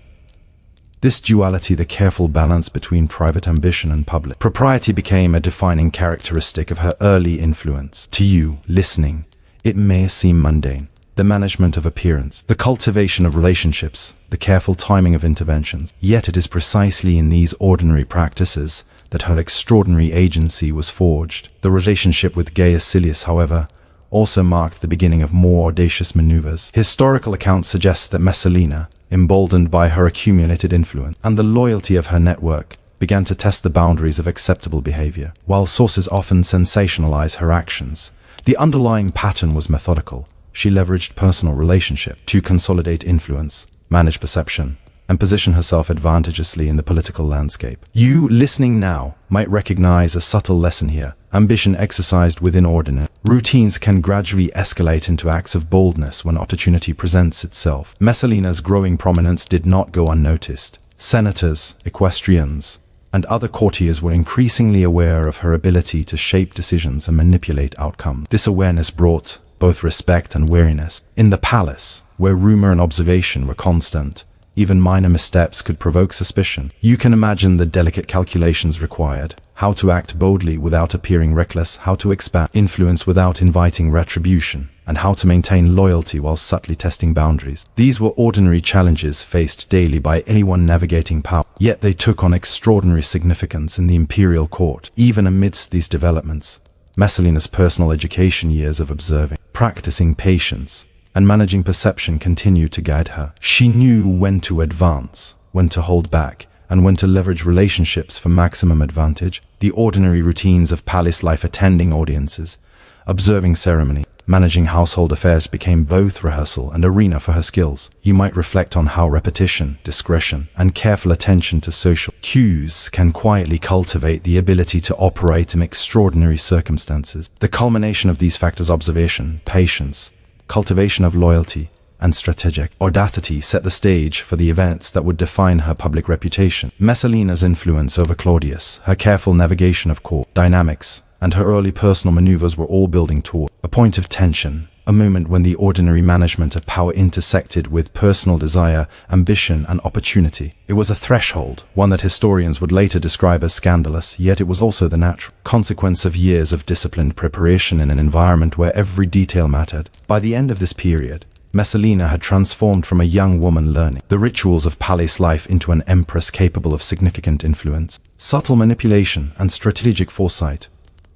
This duality, the careful balance between private ambition and public propriety, became a defining characteristic of her early influence. To you, listening, it may seem mundane. The management of appearance, the cultivation of relationships, the careful timing of interventions. Yet it is precisely in these ordinary practices that her extraordinary agency was forged. The relationship with Gaius Silius, however, also marked the beginning of more audacious maneuvers. Historical accounts suggest that Messalina, emboldened by her accumulated influence and the loyalty of her network, began to test the boundaries of acceptable behavior. While sources often sensationalize her actions, the underlying pattern was methodical. She leveraged personal relationship to consolidate influence, manage perception, and position herself advantageously in the political landscape. You, listening now, might recognize a subtle lesson here. Ambition exercised within ordinary routines can gradually escalate into acts of boldness when opportunity presents itself. Messalina's growing prominence did not go unnoticed. Senators, equestrians, and other courtiers were increasingly aware of her ability to shape decisions and manipulate outcomes. This awareness brought both respect and wariness. In the palace, where rumor and observation were constant, even minor missteps could provoke suspicion. You can imagine the delicate calculations required: how to act boldly without appearing reckless, how to expand influence without inviting retribution, and how to maintain loyalty while subtly testing boundaries. These were ordinary challenges faced daily by anyone navigating power, yet they took on extraordinary significance in the imperial court. Even amidst these developments, Messalina's personal education years of observing, practicing patience, and managing perception continued to guide her. She knew when to advance, when to hold back, and when to leverage relationships for maximum advantage. The ordinary routines of palace life, attending audiences, observing ceremony, managing household affairs, became both rehearsal and arena for her skills. You might reflect on how repetition, discretion, and careful attention to social cues can quietly cultivate the ability to operate in extraordinary circumstances. The culmination of these factors, observation, patience, cultivation of loyalty, and strategic audacity, set the stage for the events that would define her public reputation. Messalina's influence over Claudius, her careful navigation of court dynamics, and her early personal maneuvers were all building toward a point of tension, a moment when the ordinary management of power intersected with personal desire, ambition, and opportunity. It was a threshold, one that historians would later describe as scandalous, yet it was also the natural consequence of years of disciplined preparation in an environment where every detail mattered. By the end of this period, Messalina had transformed from a young woman learning the rituals of palace life into an empress capable of significant influence, subtle manipulation, and strategic foresight.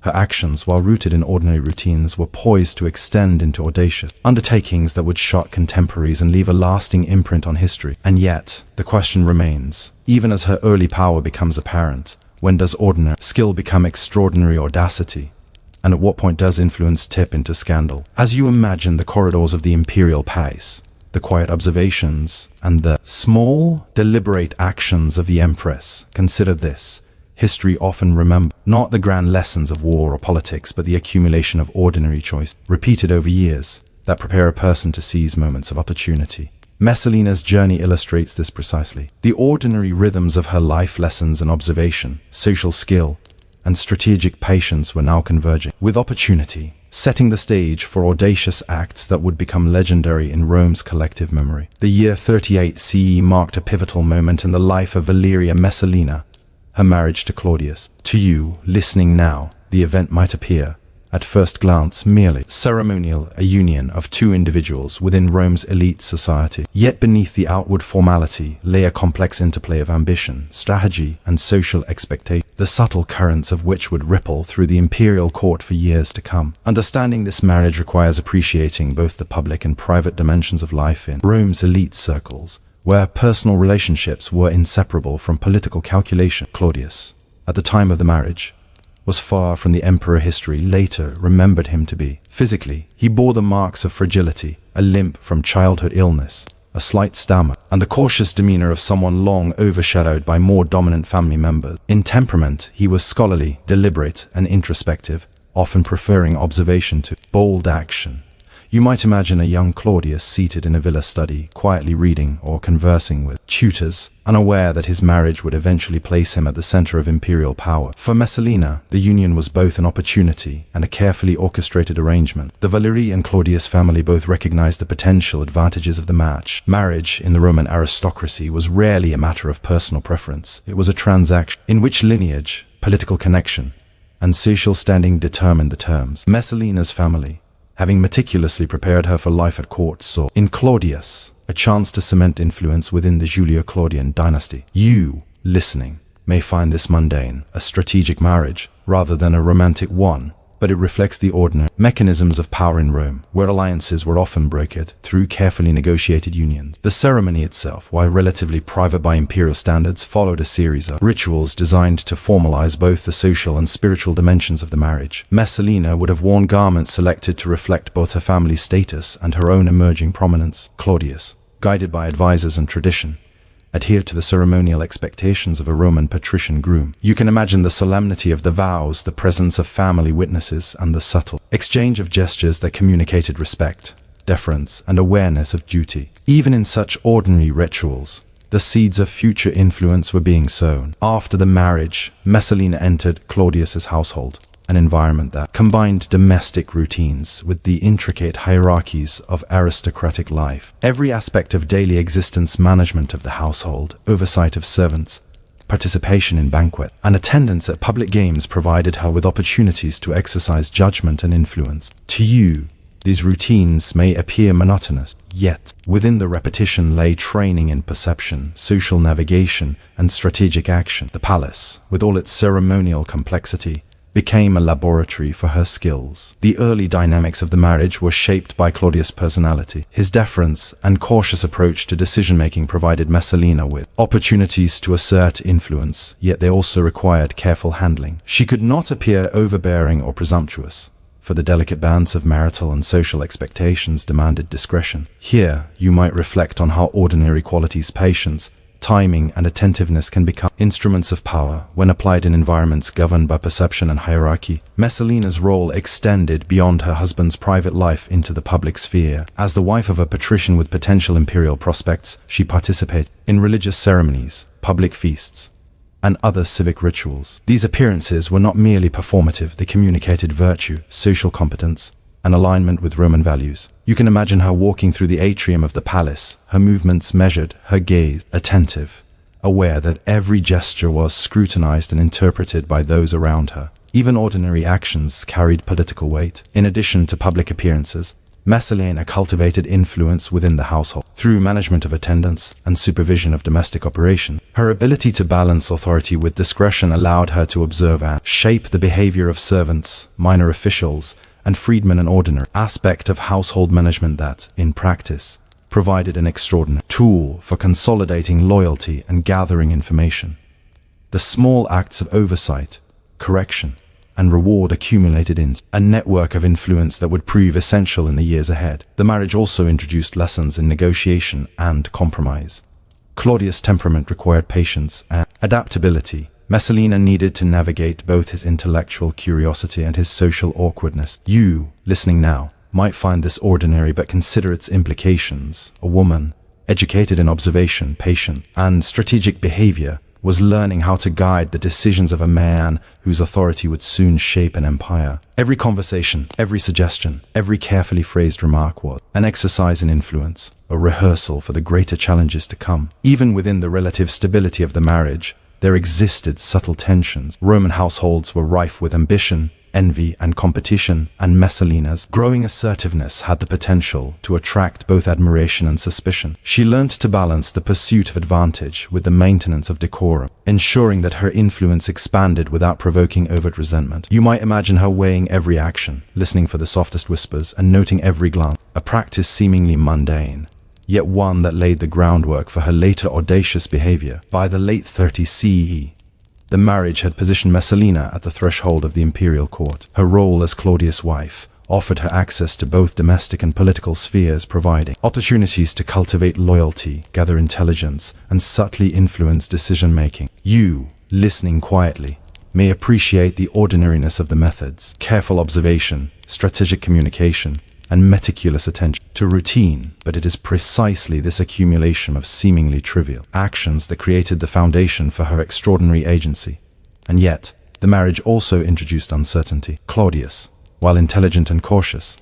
Her actions, while rooted in ordinary routines, were poised to extend into audacious undertakings that would shock contemporaries and leave a lasting imprint on history. And yet, the question remains, even as her early power becomes apparent, when does ordinary skill become extraordinary audacity? And at what point does influence tip into scandal? As you imagine the corridors of the imperial palace, the quiet observations, and the small, deliberate actions of the empress, consider this. History often remembers not the grand lessons of war or politics, but the accumulation of ordinary choice, repeated over years, that prepare a person to seize moments of opportunity. Messalina's journey illustrates this precisely. The ordinary rhythms of her life, lessons and observation, social skill, and strategic patience were now converging, with opportunity setting the stage for audacious acts that would become legendary in Rome's collective memory. The year 38 CE marked a pivotal moment in the life of Valeria Messalina, her marriage to Claudius. To you, listening now, the event might appear, at first glance, merely ceremonial, a union of two individuals within Rome's elite society. Yet beneath the outward formality lay a complex interplay of ambition, strategy, and social expectation, the subtle currents of which would ripple through the imperial court for years to come. Understanding this marriage requires appreciating both the public and private dimensions of life in Rome's elite circles, where personal relationships were inseparable from political calculation. Claudius, at the time of the marriage, was far from the emperor history later remembered him to be. Physically, he bore the marks of fragility, a limp from childhood illness, a slight stammer, and the cautious demeanor of someone long overshadowed by more dominant family members. In temperament, he was scholarly, deliberate, and introspective, often preferring observation to bold action. You might imagine a young Claudius seated in a villa study, quietly reading or conversing with tutors, unaware that his marriage would eventually place him at the center of imperial power. For Messalina, the union was both an opportunity and a carefully orchestrated arrangement. The Valeria and Claudius family both recognized the potential advantages of the match. Marriage in the Roman aristocracy was rarely a matter of personal preference. It was a transaction in which lineage, political connection, and social standing determined the terms. Messalina's family, having meticulously prepared her for life at court, saw in Claudius a chance to cement influence within the Julio-Claudian dynasty. You, listening, may find this mundane, a strategic marriage, rather than a romantic one, but it reflects the ordinary mechanisms of power in Rome, where alliances were often brokered through carefully negotiated unions. The ceremony itself, while relatively private by imperial standards, followed a series of rituals designed to formalize both the social and spiritual dimensions of the marriage. Messalina would have worn garments selected to reflect both her family's status and her own emerging prominence. Claudius, guided by advisors and tradition, adhered to the ceremonial expectations of a Roman patrician groom. You can imagine the solemnity of the vows, the presence of family witnesses, and the subtle exchange of gestures that communicated respect, deference, and awareness of duty. Even in such ordinary rituals, the seeds of future influence were being sown. After the marriage, Messalina entered Claudius's household, an environment that combined domestic routines with the intricate hierarchies of aristocratic life. Every aspect of daily existence, management of the household, oversight of servants, participation in banquets, and attendance at public games provided her with opportunities to exercise judgment and influence. To you, these routines may appear monotonous, yet within the repetition lay training in perception, social navigation, and strategic action. The palace, with all its ceremonial complexity, became a laboratory for her skills. The early dynamics of the marriage were shaped by Claudius' personality. His deference and cautious approach to decision-making provided Messalina with opportunities to assert influence, yet they also required careful handling. She could not appear overbearing or presumptuous, for the delicate balance of marital and social expectations demanded discretion. Here, you might reflect on how ordinary qualities, patience, timing, and attentiveness can become instruments of power when applied in environments governed by perception and hierarchy. Messalina's role extended beyond her husband's private life into the public sphere. As the wife of a patrician with potential imperial prospects, she participated in religious ceremonies, public feasts, and other civic rituals. These appearances were not merely performative, they communicated virtue, social competence, and alignment with Roman values. You can imagine her walking through the atrium of the palace, her movements measured, her gaze attentive, aware that every gesture was scrutinized and interpreted by those around her. Even ordinary actions carried political weight. In addition to public appearances, Messalina cultivated influence within the household through management of attendance and supervision of domestic operations. Her ability to balance authority with discretion allowed her to observe and shape the behavior of servants, minor officials, and freedmen, an ordinary aspect of household management that, in practice, provided an extraordinary tool for consolidating loyalty and gathering information. The small acts of oversight, correction, and reward accumulated in a network of influence that would prove essential in the years ahead. The marriage also introduced lessons in negotiation and compromise. Claudius' temperament required patience and adaptability. Messalina needed to navigate both his intellectual curiosity and his social awkwardness. You, listening now, might find this ordinary, but consider its implications. A woman, educated in observation, patience, and strategic behavior, was learning how to guide the decisions of a man whose authority would soon shape an empire. Every conversation, every suggestion, every carefully phrased remark was an exercise in influence, a rehearsal for the greater challenges to come. Even within the relative stability of the marriage, there existed subtle tensions. Roman households were rife with ambition, envy, and competition, and Messalina's growing assertiveness had the potential to attract both admiration and suspicion. She learned to balance the pursuit of advantage with the maintenance of decorum, ensuring that her influence expanded without provoking overt resentment. You might imagine her weighing every action, listening for the softest whispers, and noting every glance, a practice seemingly mundane, yet one that laid the groundwork for her later audacious behavior. By the late 30s CE, the marriage had positioned Messalina at the threshold of the imperial court. Her role as Claudius' wife offered her access to both domestic and political spheres, providing opportunities to cultivate loyalty, gather intelligence, and subtly influence decision-making. You, listening quietly, may appreciate the ordinariness of the methods, careful observation, strategic communication, and meticulous attention to routine, but it is precisely this accumulation of seemingly trivial actions that created the foundation for her extraordinary agency. And yet, the marriage also introduced uncertainty. Claudius, while intelligent and cautious,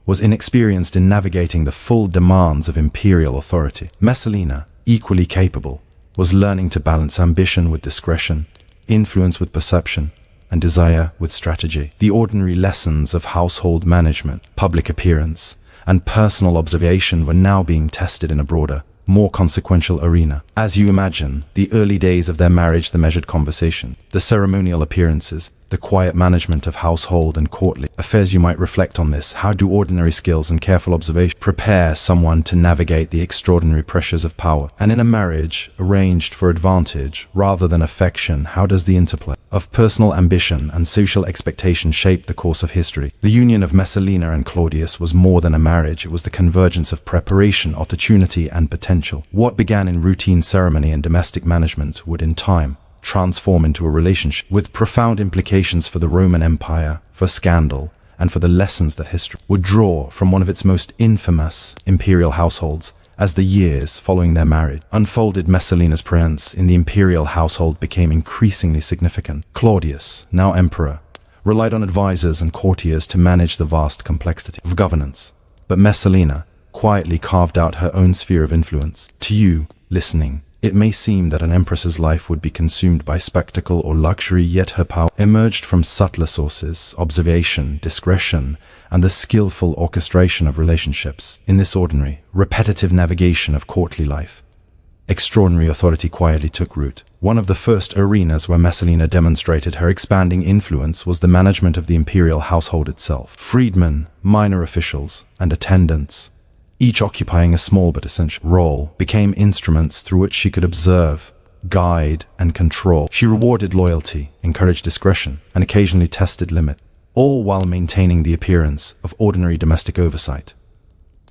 was inexperienced in navigating the full demands of imperial authority. Messalina, equally capable, was learning to balance ambition with discretion, influence with perception, and desire with strategy. The ordinary lessons of household management, public appearance, and personal observation were now being tested in a broader, more consequential arena. As you imagine, the early days of their marriage, the measured conversation, the ceremonial appearances, the quiet management of household and courtly affairs. You might reflect on this. How do ordinary skills and careful observation prepare someone to navigate the extraordinary pressures of power? And in a marriage arranged for advantage rather than affection, how does the interplay of personal ambition and social expectation shape the course of history? The union of Messalina and Claudius was more than a marriage. It was the convergence of preparation, opportunity, and potential. What began in routine ceremony and domestic management would, in time, transform into a relationship with profound implications for the Roman Empire, for scandal, and for the lessons that history would draw from one of its most infamous imperial households. As the years following their marriage unfolded, Messalina's presence in the imperial household became increasingly significant. Claudius, now emperor, relied on advisors and courtiers to manage the vast complexity of governance, but Messalina quietly carved out her own sphere of influence. To you, listening, it may seem that an empress's life would be consumed by spectacle or luxury, yet her power emerged from subtler sources: observation, discretion, and the skillful orchestration of relationships. In this ordinary, repetitive navigation of courtly life, extraordinary authority quietly took root. One of the first arenas where Messalina demonstrated her expanding influence was the management of the imperial household itself. Freedmen, minor officials, and attendants, each occupying a small but essential role, became instruments through which she could observe, guide, and control. She rewarded loyalty, encouraged discretion, and occasionally tested limit, all while maintaining the appearance of ordinary domestic oversight.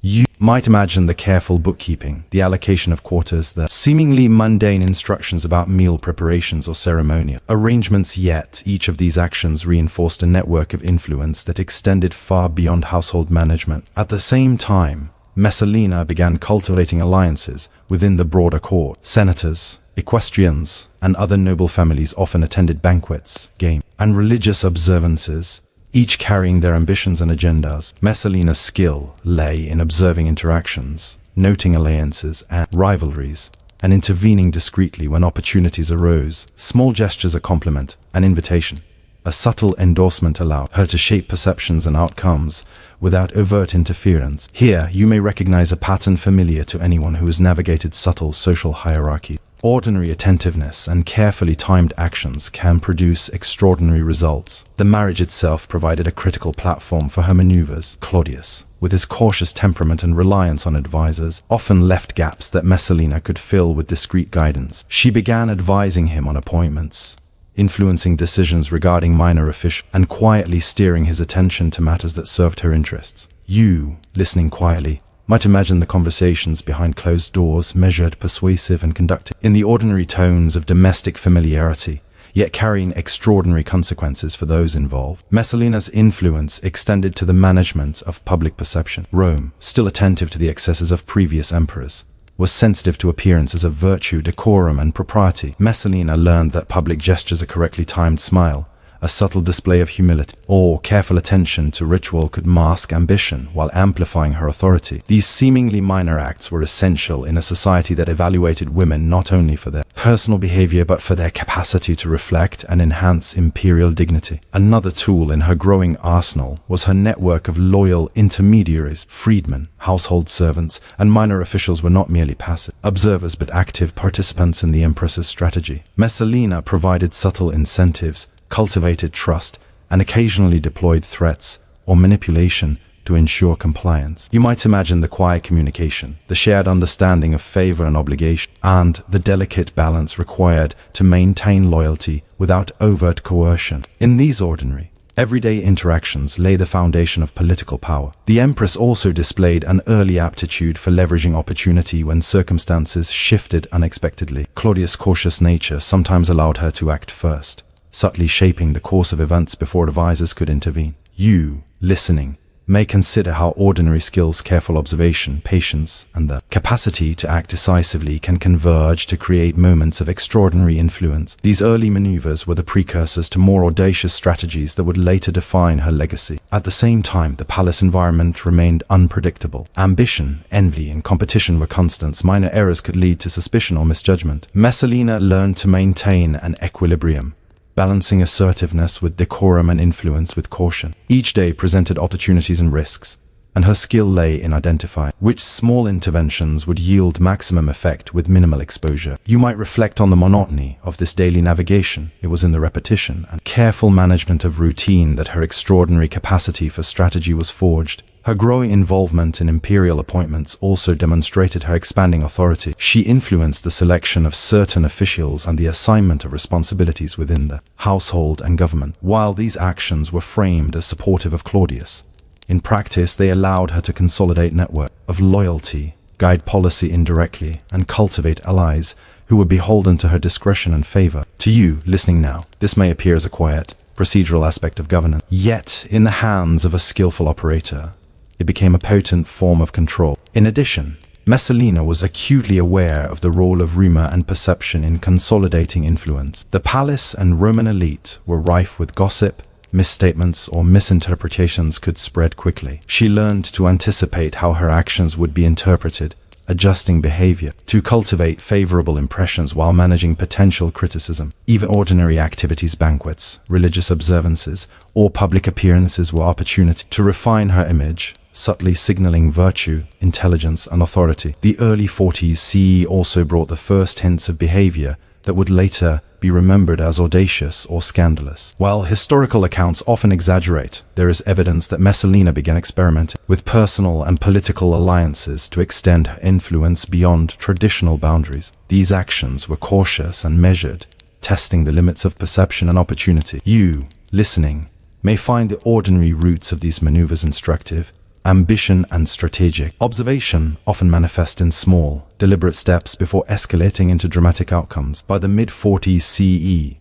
You might imagine the careful bookkeeping, the allocation of quarters, the seemingly mundane instructions about meal preparations or ceremonial arrangements, yet each of these actions reinforced a network of influence that extended far beyond household management. At the same time, Messalina began cultivating alliances within the broader court. Senators, equestrians, and other noble families often attended banquets, games, and religious observances, each carrying their ambitions and agendas. Messalina's skill lay in observing interactions, noting alliances and rivalries, and intervening discreetly when opportunities arose. Small gestures, a compliment, an invitation, a subtle endorsement allowed her to shape perceptions and outcomes without overt interference. Here, you may recognize a pattern familiar to anyone who has navigated subtle social hierarchy. Ordinary attentiveness and carefully timed actions can produce extraordinary results. The marriage itself provided a critical platform for her maneuvers. Claudius, with his cautious temperament and reliance on advisors, often left gaps that Messalina could fill with discreet guidance. She began advising him on appointments, influencing decisions regarding minor officials, and quietly steering his attention to matters that served her interests. You, listening quietly, might imagine the conversations behind closed doors, measured, persuasive, and conducted in the ordinary tones of domestic familiarity, yet carrying extraordinary consequences for those involved. Messalina's influence extended to the management of public perception. Rome, still attentive to the excesses of previous emperors, was sensitive to appearances of virtue, decorum, and propriety. Messalina learned that public gestures, a correctly timed smile, a subtle display of humility, or careful attention to ritual could mask ambition while amplifying her authority. These seemingly minor acts were essential in a society that evaluated women not only for their personal behavior but for their capacity to reflect and enhance imperial dignity. Another tool in her growing arsenal was her network of loyal intermediaries. Freedmen, household servants, and minor officials were not merely passive observers but active participants in the empress's strategy. Messalina provided subtle incentives, cultivated trust, and occasionally deployed threats or manipulation to ensure compliance. You might imagine the quiet communication, the shared understanding of favor and obligation, and the delicate balance required to maintain loyalty without overt coercion. In these ordinary, everyday interactions lay the foundation of political power. The empress also displayed an early aptitude for leveraging opportunity when circumstances shifted unexpectedly. Claudius' cautious nature sometimes allowed her to act first, subtly shaping the course of events before advisors could intervene. You, listening, may consider how ordinary skills, careful observation, patience, and the capacity to act decisively can converge to create moments of extraordinary influence. These early maneuvers were the precursors to more audacious strategies that would later define her legacy. At the same time, the palace environment remained unpredictable. Ambition, envy, and competition were constants. Minor errors could lead to suspicion or misjudgment. Messalina learned to maintain an equilibrium, balancing assertiveness with decorum and influence with caution. Each day presented opportunities and risks, and her skill lay in identifying which small interventions would yield maximum effect with minimal exposure. You might reflect on the monotony of this daily navigation. It was in the repetition and careful management of routine that her extraordinary capacity for strategy was forged. Her growing involvement in imperial appointments also demonstrated her expanding authority. She influenced the selection of certain officials and the assignment of responsibilities within the household and government. While these actions were framed as supportive of Claudius, in practice they allowed her to consolidate a network of loyalty, guide policy indirectly, and cultivate allies who were beholden to her discretion and favor. To you, listening now, this may appear as a quiet, procedural aspect of governance. Yet, in the hands of a skillful operator, it became a potent form of control. In addition, Messalina was acutely aware of the role of rumor and perception in consolidating influence. The palace and Roman elite were rife with gossip. Misstatements or misinterpretations could spread quickly. She learned to anticipate how her actions would be interpreted, adjusting behavior to cultivate favorable impressions while managing potential criticism. Even ordinary activities, banquets, religious observances, or public appearances were opportunity to refine her image, subtly signaling virtue, intelligence, and authority. The early 40s CE also brought the first hints of behavior that would later be remembered as audacious or scandalous. While historical accounts often exaggerate, there is evidence that Messalina began experimenting with personal and political alliances to extend her influence beyond traditional boundaries. These actions were cautious and measured, testing the limits of perception and opportunity. You, listening, may find the ordinary roots of these maneuvers instructive. Ambition and strategic observation often manifest in small, deliberate steps before escalating into dramatic outcomes. By the mid-40s CE,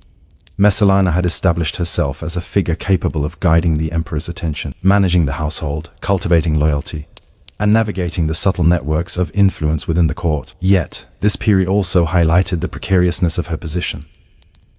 Messalina had established herself as a figure capable of guiding the emperor's attention, managing the household, cultivating loyalty, and navigating the subtle networks of influence within the court. Yet, this period also highlighted the precariousness of her position.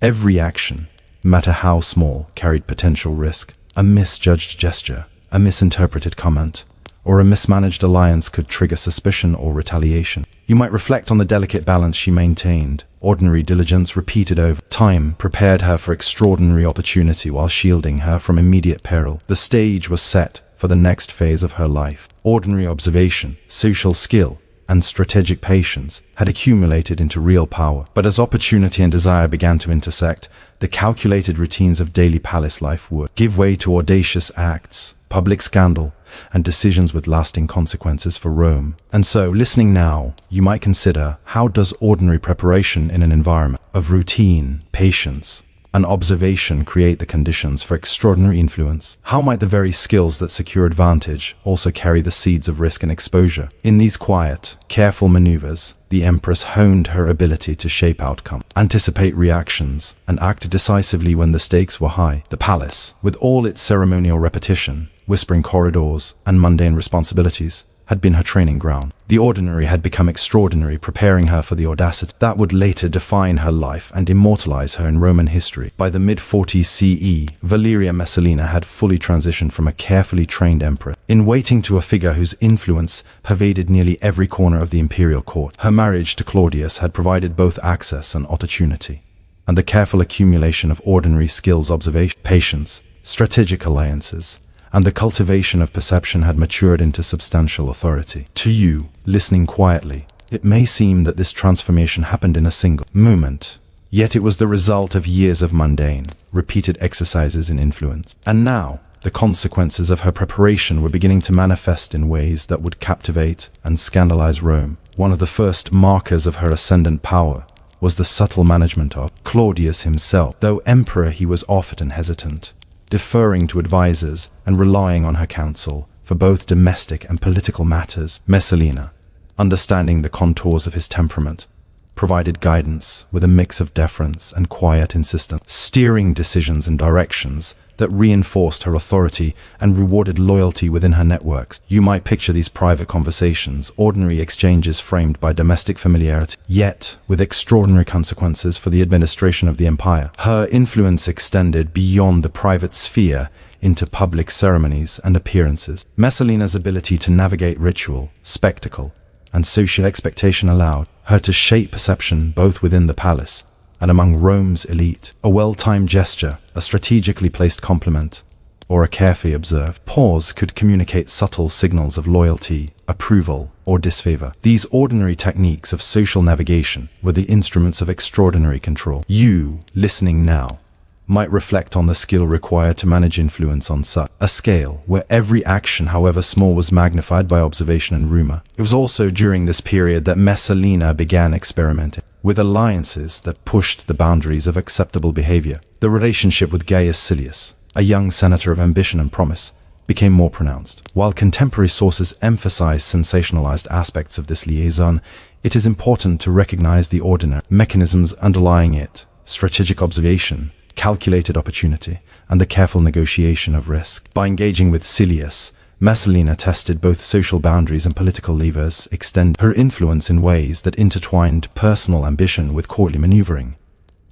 Every action, no matter how small, carried potential risk. A misjudged gesture, a misinterpreted comment, or a mismanaged alliance could trigger suspicion or retaliation. You might reflect on the delicate balance she maintained. Ordinary diligence repeated over time prepared her for extraordinary opportunity while shielding her from immediate peril. The stage was set for the next phase of her life. Ordinary observation, social skill, and strategic patience had accumulated into real power. But as opportunity and desire began to intersect, the calculated routines of daily palace life would give way to audacious acts, public scandal, and decisions with lasting consequences for Rome. And so, listening now, you might consider, how does ordinary preparation in an environment of routine, patience, and observation create the conditions for extraordinary influence? How might the very skills that secure advantage also carry the seeds of risk and exposure? In these quiet, careful maneuvers, the empress honed her ability to shape outcome, anticipate reactions, and act decisively when the stakes were high. The palace, with all its ceremonial repetition, whispering corridors, and mundane responsibilities, had been her training ground. The ordinary had become extraordinary, preparing her for the audacity that would later define her life and immortalize her in Roman history. By the mid-40s CE, Valeria Messalina had fully transitioned from a carefully trained emperor in waiting to a figure whose influence pervaded nearly every corner of the imperial court. Her marriage to Claudius had provided both access and opportunity, and the careful accumulation of ordinary skills, observation, patience, strategic alliances, and the cultivation of perception had matured into substantial authority. To you, listening quietly, it may seem that this transformation happened in a single moment, yet it was the result of years of mundane, repeated exercises in influence. And now, the consequences of her preparation were beginning to manifest in ways that would captivate and scandalize Rome. One of the first markers of her ascendant power was the subtle management of Claudius himself. Though emperor, he was often hesitant, deferring to advisors and relying on her counsel for both domestic and political matters. Messalina, understanding the contours of his temperament, provided guidance with a mix of deference and quiet insistence, steering decisions in directions that reinforced her authority and rewarded loyalty within her networks. You might picture these private conversations, ordinary exchanges framed by domestic familiarity, yet with extraordinary consequences for the administration of the empire. Her influence extended beyond the private sphere into public ceremonies and appearances. Messalina's ability to navigate ritual, spectacle, and social expectation allowed her to shape perception both within the palace and among Rome's elite. A well-timed gesture, a strategically placed compliment, or a carefully observed pause could communicate subtle signals of loyalty, approval, or disfavor. These ordinary techniques of social navigation were the instruments of extraordinary control. You, listening now, might reflect on the skill required to manage influence on such a scale where every action, however small, was magnified by observation and rumor. It was also during this period that Messalina began experimenting with alliances that pushed the boundaries of acceptable behavior. The relationship with Gaius Silius, a young senator of ambition and promise, became more pronounced. While contemporary sources emphasize sensationalized aspects of this liaison, it is important to recognize the ordinary mechanisms underlying it: strategic observation, calculated opportunity, and the careful negotiation of risk. By engaging with Silius, Messalina tested both social boundaries and political levers, extending her influence in ways that intertwined personal ambition with courtly maneuvering.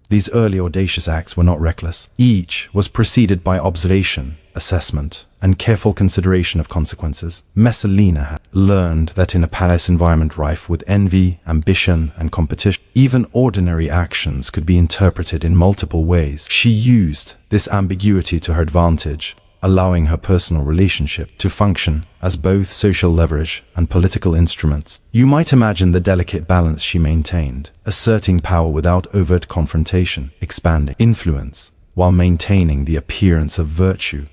These early audacious acts were not reckless. Each was preceded by observation, assessment, and careful consideration of consequences. Messalina had learned that in a palace environment rife with envy, ambition, and competition, even ordinary actions could be interpreted in multiple ways. She used this ambiguity to her advantage, allowing her personal relationship to function as both social leverage and political instruments. You might imagine the delicate balance she maintained, asserting power without overt confrontation, expanding influence while maintaining the appearance of virtue,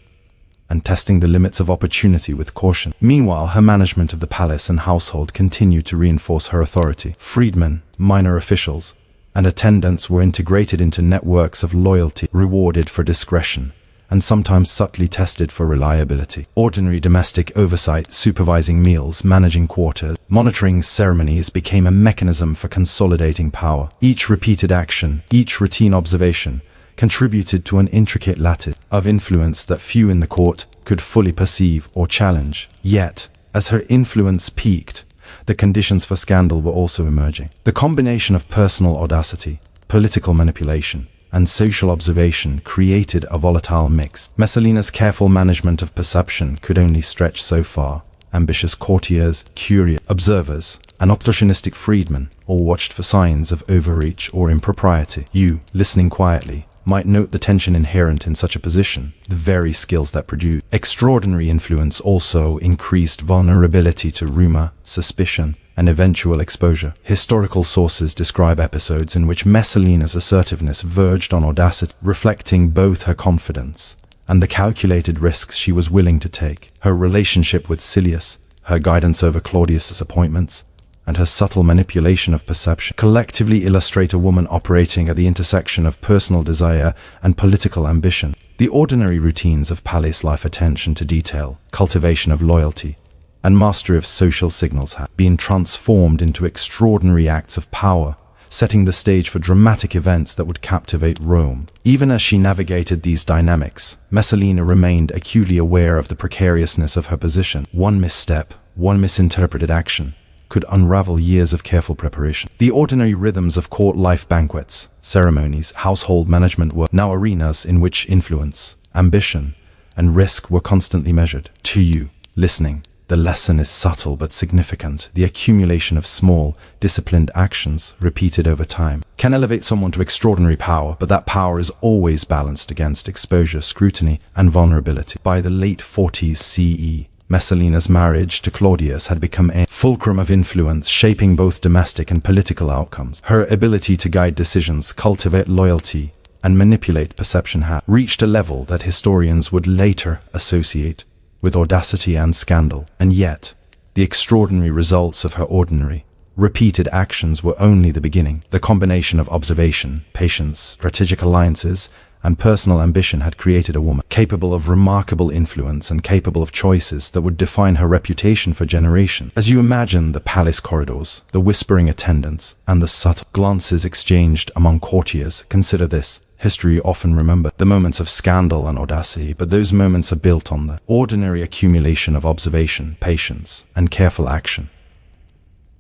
and testing the limits of opportunity with caution. Meanwhile, her management of the palace and household continued to reinforce her authority. Freedmen, minor officials, and attendants were integrated into networks of loyalty, rewarded for discretion, and sometimes subtly tested for reliability. Ordinary domestic oversight, supervising meals, managing quarters, monitoring ceremonies became a mechanism for consolidating power. Each repeated action, each routine observation, contributed to an intricate lattice of influence that few in the court could fully perceive or challenge. Yet, as her influence peaked, the conditions for scandal were also emerging. The combination of personal audacity, political manipulation, and social observation created a volatile mix. Messalina's careful management of perception could only stretch so far. Ambitious courtiers, curious observers, and opportunistic freedmen all watched for signs of overreach or impropriety. You, listening quietly, might note the tension inherent in such a position. The very skills that produce extraordinary influence also increased vulnerability to rumor, suspicion, and eventual exposure. Historical sources describe episodes in which Messalina's assertiveness verged on audacity, reflecting both her confidence and the calculated risks she was willing to take. Her relationship with Silius, her guidance over Claudius's appointments, and her subtle manipulation of perception collectively illustrate a woman operating at the intersection of personal desire and political ambition. The ordinary routines of palace life, attention to detail, cultivation of loyalty, and mastery of social signals had been transformed into extraordinary acts of power, setting the stage for dramatic events that would captivate Rome. Even as she navigated these dynamics, Messalina remained acutely aware of the precariousness of her position. One misstep, one misinterpreted action, could unravel years of careful preparation. The ordinary rhythms of court life, banquets, ceremonies, household management were now arenas in which influence, ambition, and risk were constantly measured. To you, listening, the lesson is subtle but significant. The accumulation of small, disciplined actions, repeated over time, can elevate someone to extraordinary power, but that power is always balanced against exposure, scrutiny, and vulnerability. By the late 40s CE, Messalina's marriage to Claudius had become a fulcrum of influence, shaping both domestic and political outcomes. Her ability to guide decisions, cultivate loyalty, and manipulate perception had reached a level that historians would later associate with audacity and scandal. And yet, the extraordinary results of her ordinary, repeated actions were only the beginning. The combination of observation, patience, strategic alliances, and personal ambition had created a woman capable of remarkable influence and capable of choices that would define her reputation for generations. As you imagine the palace corridors, the whispering attendants, and the subtle glances exchanged among courtiers, consider this. History often remembers the moments of scandal and audacity, but those moments are built on the ordinary accumulation of observation, patience, and careful action.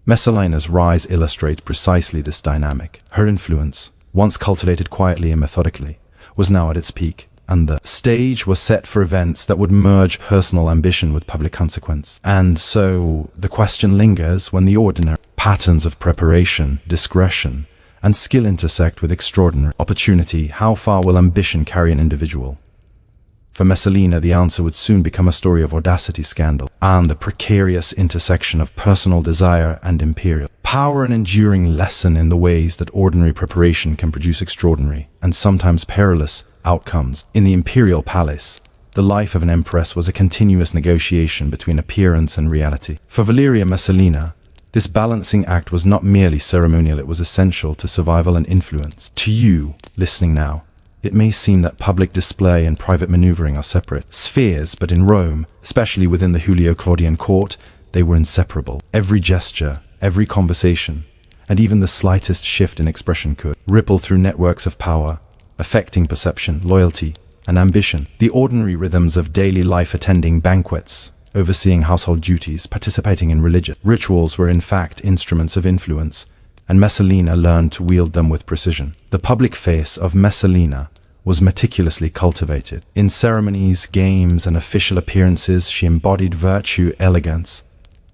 Messalina's rise illustrates precisely this dynamic. Her influence, once cultivated quietly and methodically, was now at its peak, and the stage was set for events that would merge personal ambition with public consequence. And so the question lingers: when the ordinary patterns of preparation, discretion, and skill intersect with extraordinary opportunity, how far will ambition carry an individual? For Messalina, the answer would soon become a story of audacity, scandal, and the precarious intersection of personal desire and imperial power, an enduring lesson in the ways that ordinary preparation can produce extraordinary, and sometimes perilous, outcomes. In the imperial palace, the life of an empress was a continuous negotiation between appearance and reality. For Valeria Messalina, this balancing act was not merely ceremonial, it was essential to survival and influence. To you, listening now, it may seem that public display and private maneuvering are separate spheres, but in Rome, especially within the Julio-Claudian court, they were inseparable. Every gesture, every conversation, and even the slightest shift in expression could ripple through networks of power, affecting perception, loyalty, and ambition. The ordinary rhythms of daily life, attending banquets, overseeing household duties, participating in religious rituals, were in fact instruments of influence, and Messalina learned to wield them with precision. The public face of Messalina was meticulously cultivated. In ceremonies, games, and official appearances, she embodied virtue, elegance,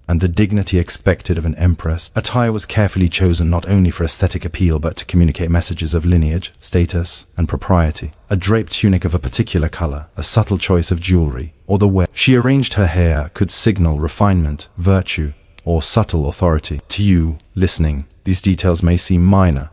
and the dignity expected of an empress. Attire was carefully chosen not only for aesthetic appeal but to communicate messages of lineage, status, and propriety. A draped tunic of a particular color, a subtle choice of jewelry, or the way she arranged her hair could signal refinement, virtue, or subtle authority. To you, listening, these details may seem minor,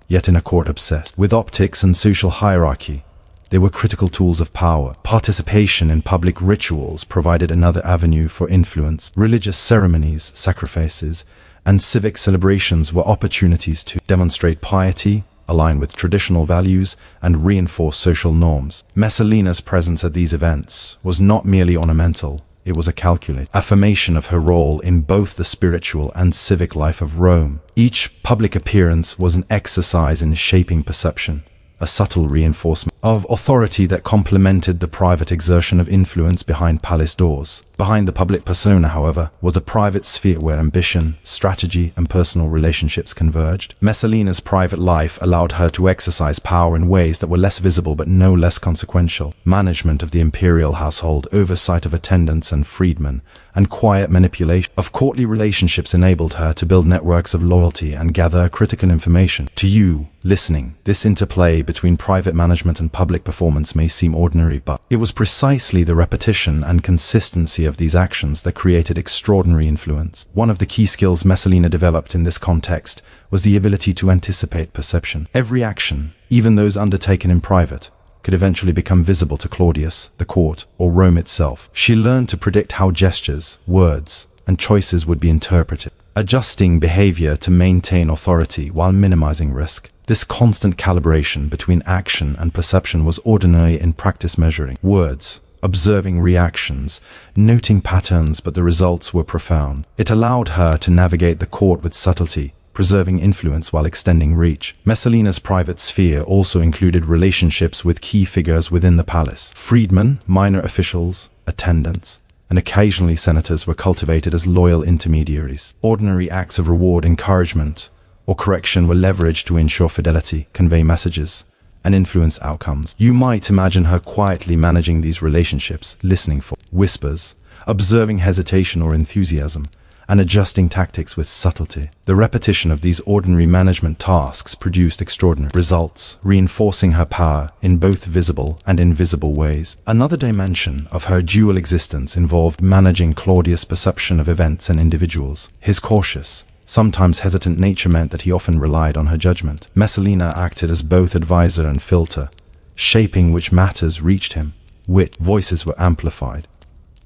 yet in a court obsessed with optics and social hierarchy, they were critical tools of power. Participation in public rituals provided another avenue for influence. Religious ceremonies, sacrifices, and civic celebrations were opportunities to demonstrate piety, align with traditional values, and reinforce social norms. Messalina's presence at these events was not merely ornamental, it was a calculated affirmation of her role in both the spiritual and civic life of Rome. Each public appearance was an exercise in shaping perception, a subtle reinforcement of authority that complemented the private exertion of influence behind palace doors. Behind the public persona, however, was a private sphere where ambition, strategy, and personal relationships converged. Messalina's private life allowed her to exercise power in ways that were less visible but no less consequential. Management of the imperial household, oversight of attendants and freedmen, and quiet manipulation of courtly relationships enabled her to build networks of loyalty and gather critical information. To you, listening, this interplay between private management and public performance may seem ordinary, but it was precisely the repetition and consistency of these actions that created extraordinary influence. One of the key skills Messalina developed in this context was the ability to anticipate perception. Every action, even those undertaken in private, could eventually become visible to Claudius, the court, or Rome itself. She learned to predict how gestures, words, and choices would be interpreted, adjusting behavior to maintain authority while minimizing risk. This constant calibration between action and perception was ordinary in practice, measuring words, observing reactions, noting patterns, but the results were profound. It allowed her to navigate the court with subtlety, preserving influence while extending reach. Messalina's private sphere also included relationships with key figures within the palace. Freedmen, minor officials, attendants, and occasionally senators were cultivated as loyal intermediaries. Ordinary acts of reward, encouragement, or correction were leveraged to ensure fidelity, convey messages, and influence outcomes. You might imagine her quietly managing these relationships, listening for whispers, observing hesitation or enthusiasm, and adjusting tactics with subtlety. The repetition of these ordinary management tasks produced extraordinary results, reinforcing her power in both visible and invisible ways. Another dimension of her dual existence involved managing Claudius' perception of events and individuals. His cautious, sometimes hesitant nature meant that he often relied on her judgment. Messalina acted as both advisor and filter, shaping which matters reached him, which voices were amplified,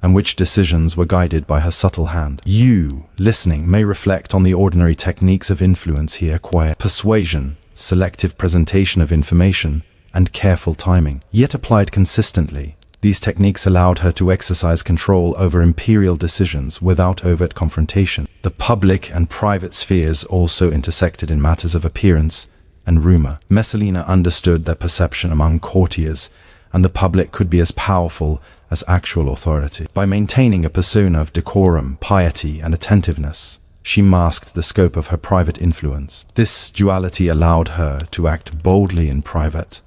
and which decisions were guided by her subtle hand. You, listening, may reflect on the ordinary techniques of influence here: quiet persuasion, selective presentation of information, and careful timing. Yet applied consistently, these techniques allowed her to exercise control over imperial decisions without overt confrontation. The public and private spheres also intersected in matters of appearance and rumor. Messalina understood that perception among courtiers and the public could be as powerful as actual authority. By maintaining a persona of decorum, piety, and attentiveness, she masked the scope of her private influence. This duality allowed her to act boldly in private,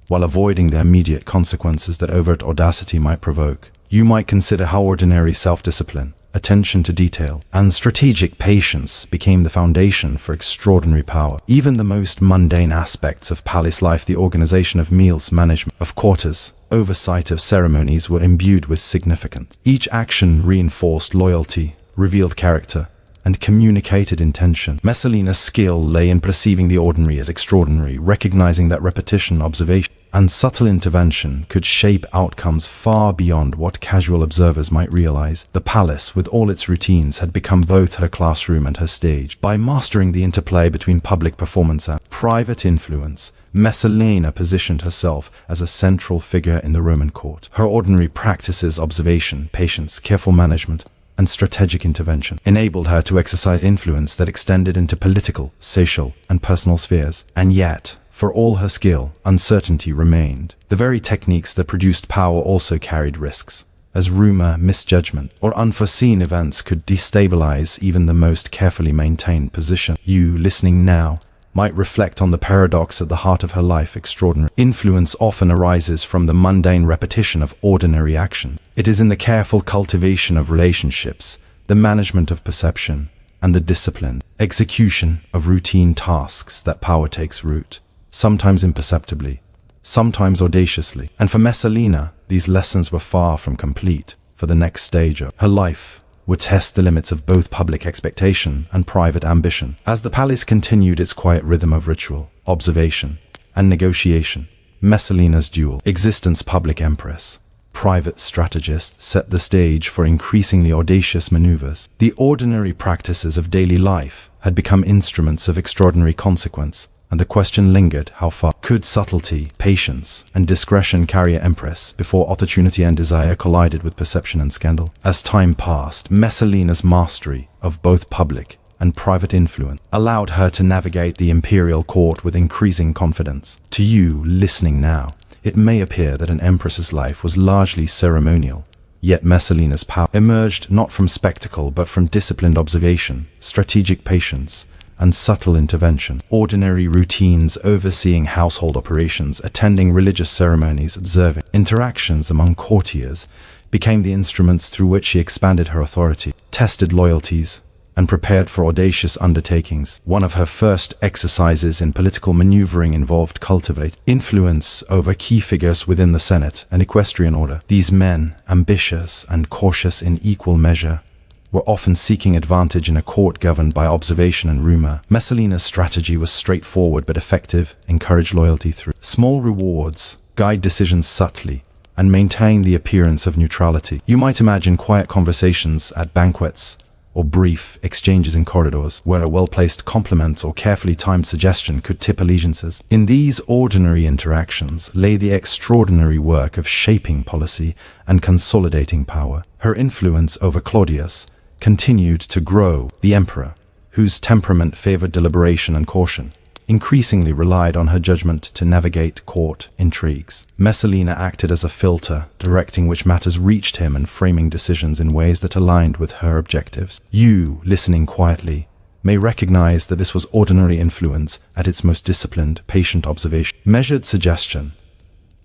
while avoiding the immediate consequences that overt audacity might provoke. You might consider how ordinary self-discipline, attention to detail, and strategic patience became the foundation for extraordinary power. Even the most mundane aspects of palace life, the organization of meals, management of quarters, oversight of ceremonies, were imbued with significance. Each action reinforced loyalty, revealed character, and communicated intention. Messalina's skill lay in perceiving the ordinary as extraordinary, recognizing that repetition, observation, and subtle intervention could shape outcomes far beyond what casual observers might realize. The palace, with all its routines, had become both her classroom and her stage. By mastering the interplay between public performance and private influence, Messalina positioned herself as a central figure in the Roman court. Her ordinary practices, observation, patience, careful management, and strategic intervention enabled her to exercise influence that extended into political, social, and personal spheres. And yet, for all her skill, uncertainty remained. The very techniques that produced power also carried risks, as rumor, misjudgment, or unforeseen events could destabilize even the most carefully maintained position. You, listening now, might reflect on the paradox at the heart of her life. Extraordinary influence often arises from the mundane repetition of ordinary action. It is in the careful cultivation of relationships, the management of perception, and the disciplined execution of routine tasks that power takes root, sometimes imperceptibly, sometimes audaciously. And for Messalina, these lessons were far from complete. For the next stage of her life would test the limits of both public expectation and private ambition. As the palace continued its quiet rhythm of ritual, observation, and negotiation, Messalina's dual existence, public empress, private strategist, set the stage for increasingly audacious maneuvers. The ordinary practices of daily life had become instruments of extraordinary consequence, and the question lingered: how far could subtlety, patience, and discretion carry an empress before opportunity and desire collided with perception and scandal? As time passed, Messalina's mastery of both public and private influence allowed her to navigate the imperial court with increasing confidence. To you, listening now, it may appear that an empress's life was largely ceremonial, yet Messalina's power emerged not from spectacle but from disciplined observation, strategic patience, and subtle intervention. Ordinary routines, overseeing household operations, attending religious ceremonies, observing interactions among courtiers, became the instruments through which she expanded her authority, tested loyalties, and prepared for audacious undertakings. One of her first exercises in political maneuvering involved cultivating influence over key figures within the Senate and equestrian order. These men, ambitious and cautious in equal measure, were often seeking advantage in a court governed by observation and rumor. Messalina's strategy was straightforward but effective: encourage loyalty through small rewards, guide decisions subtly, and maintain the appearance of neutrality. You might imagine quiet conversations at banquets, or brief exchanges in corridors, where a well-placed compliment or carefully timed suggestion could tip allegiances. In these ordinary interactions lay the extraordinary work of shaping policy and consolidating power. Her influence over Claudius continued to grow. The emperor, whose temperament favored deliberation and caution, increasingly relied on her judgment to navigate court intrigues. Messalina acted as a filter, directing which matters reached him and framing decisions in ways that aligned with her objectives. You, listening quietly, may recognize that this was ordinary influence at its most disciplined, patient observation. Measured suggestion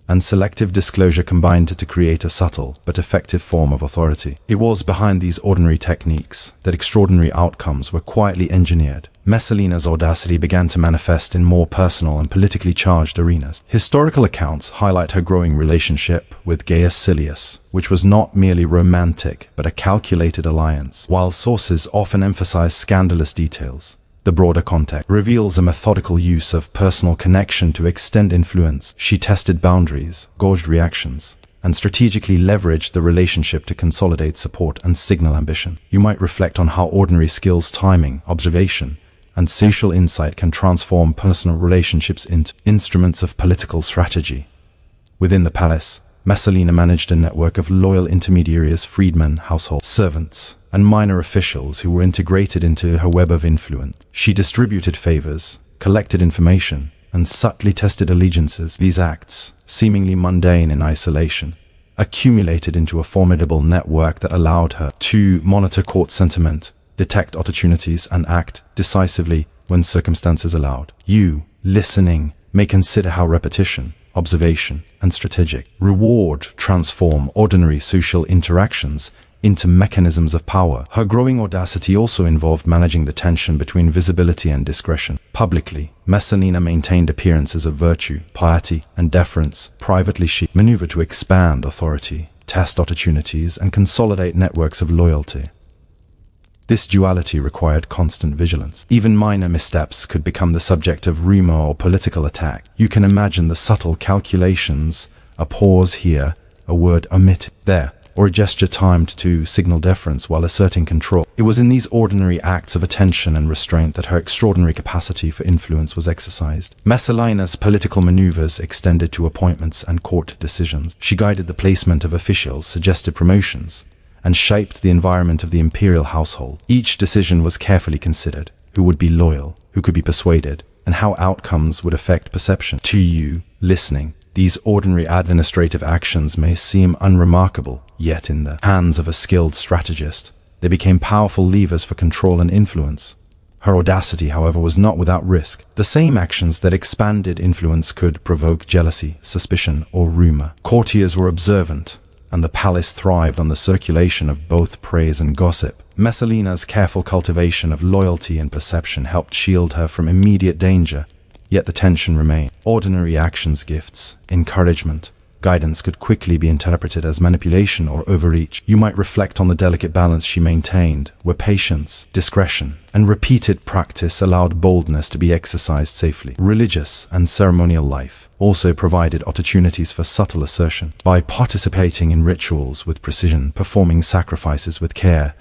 and selective disclosure combined to create a subtle but effective form of authority. It was behind these ordinary techniques that extraordinary outcomes were quietly engineered. Messalina's audacity began to manifest in more personal and politically charged arenas. Historical accounts highlight her growing relationship with Gaius Silius, which was not merely romantic but a calculated alliance. While sources often emphasize scandalous details, the broader context reveals a methodical use of personal connection to extend influence. She tested boundaries, gauged reactions, and strategically leveraged the relationship to consolidate support and signal ambition. You might reflect on how ordinary skills, timing, observation, and social insight can transform personal relationships into instruments of political strategy. Within the palace, Messalina managed a network of loyal intermediaries, freedmen, household servants, and minor officials who were integrated into her web of influence. She distributed favors, collected information, and subtly tested allegiances. These acts, seemingly mundane in isolation, accumulated into a formidable network that allowed her to monitor court sentiment, detect opportunities, and act decisively when circumstances allowed. You, listening, may consider how repetition, observation, and strategic reward transform ordinary social interactions into mechanisms of power. Her growing audacity also involved managing the tension between visibility and discretion. Publicly, Messalina maintained appearances of virtue, piety, and deference. Privately, she maneuvered to expand authority, test opportunities, and consolidate networks of loyalty. This duality required constant vigilance. Even minor missteps could become the subject of rumor or political attack. You can imagine the subtle calculations, a pause here, a word omitted there, or a gesture timed to signal deference while asserting control. It was in these ordinary acts of attention and restraint that her extraordinary capacity for influence was exercised. Messalina's political maneuvers extended to appointments and court decisions. She guided the placement of officials, suggested promotions, and shaped the environment of the imperial household. Each decision was carefully considered: who would be loyal, who could be persuaded, and how outcomes would affect perception. To you, listening, these ordinary administrative actions may seem unremarkable, yet in the hands of a skilled strategist, they became powerful levers for control and influence. Her audacity, however, was not without risk. The same actions that expanded influence could provoke jealousy, suspicion, or rumor. Courtiers were observant, and the palace thrived on the circulation of both praise and gossip. Messalina's careful cultivation of loyalty and perception helped shield her from immediate danger, yet the tension remained. Ordinary actions, gifts, encouragement, guidance could quickly be interpreted as manipulation or overreach. You might reflect on the delicate balance she maintained, where patience, discretion, and repeated practice allowed boldness to be exercised safely. Religious and ceremonial life also provided opportunities for subtle assertion. By participating in rituals with precision, performing sacrifices with care,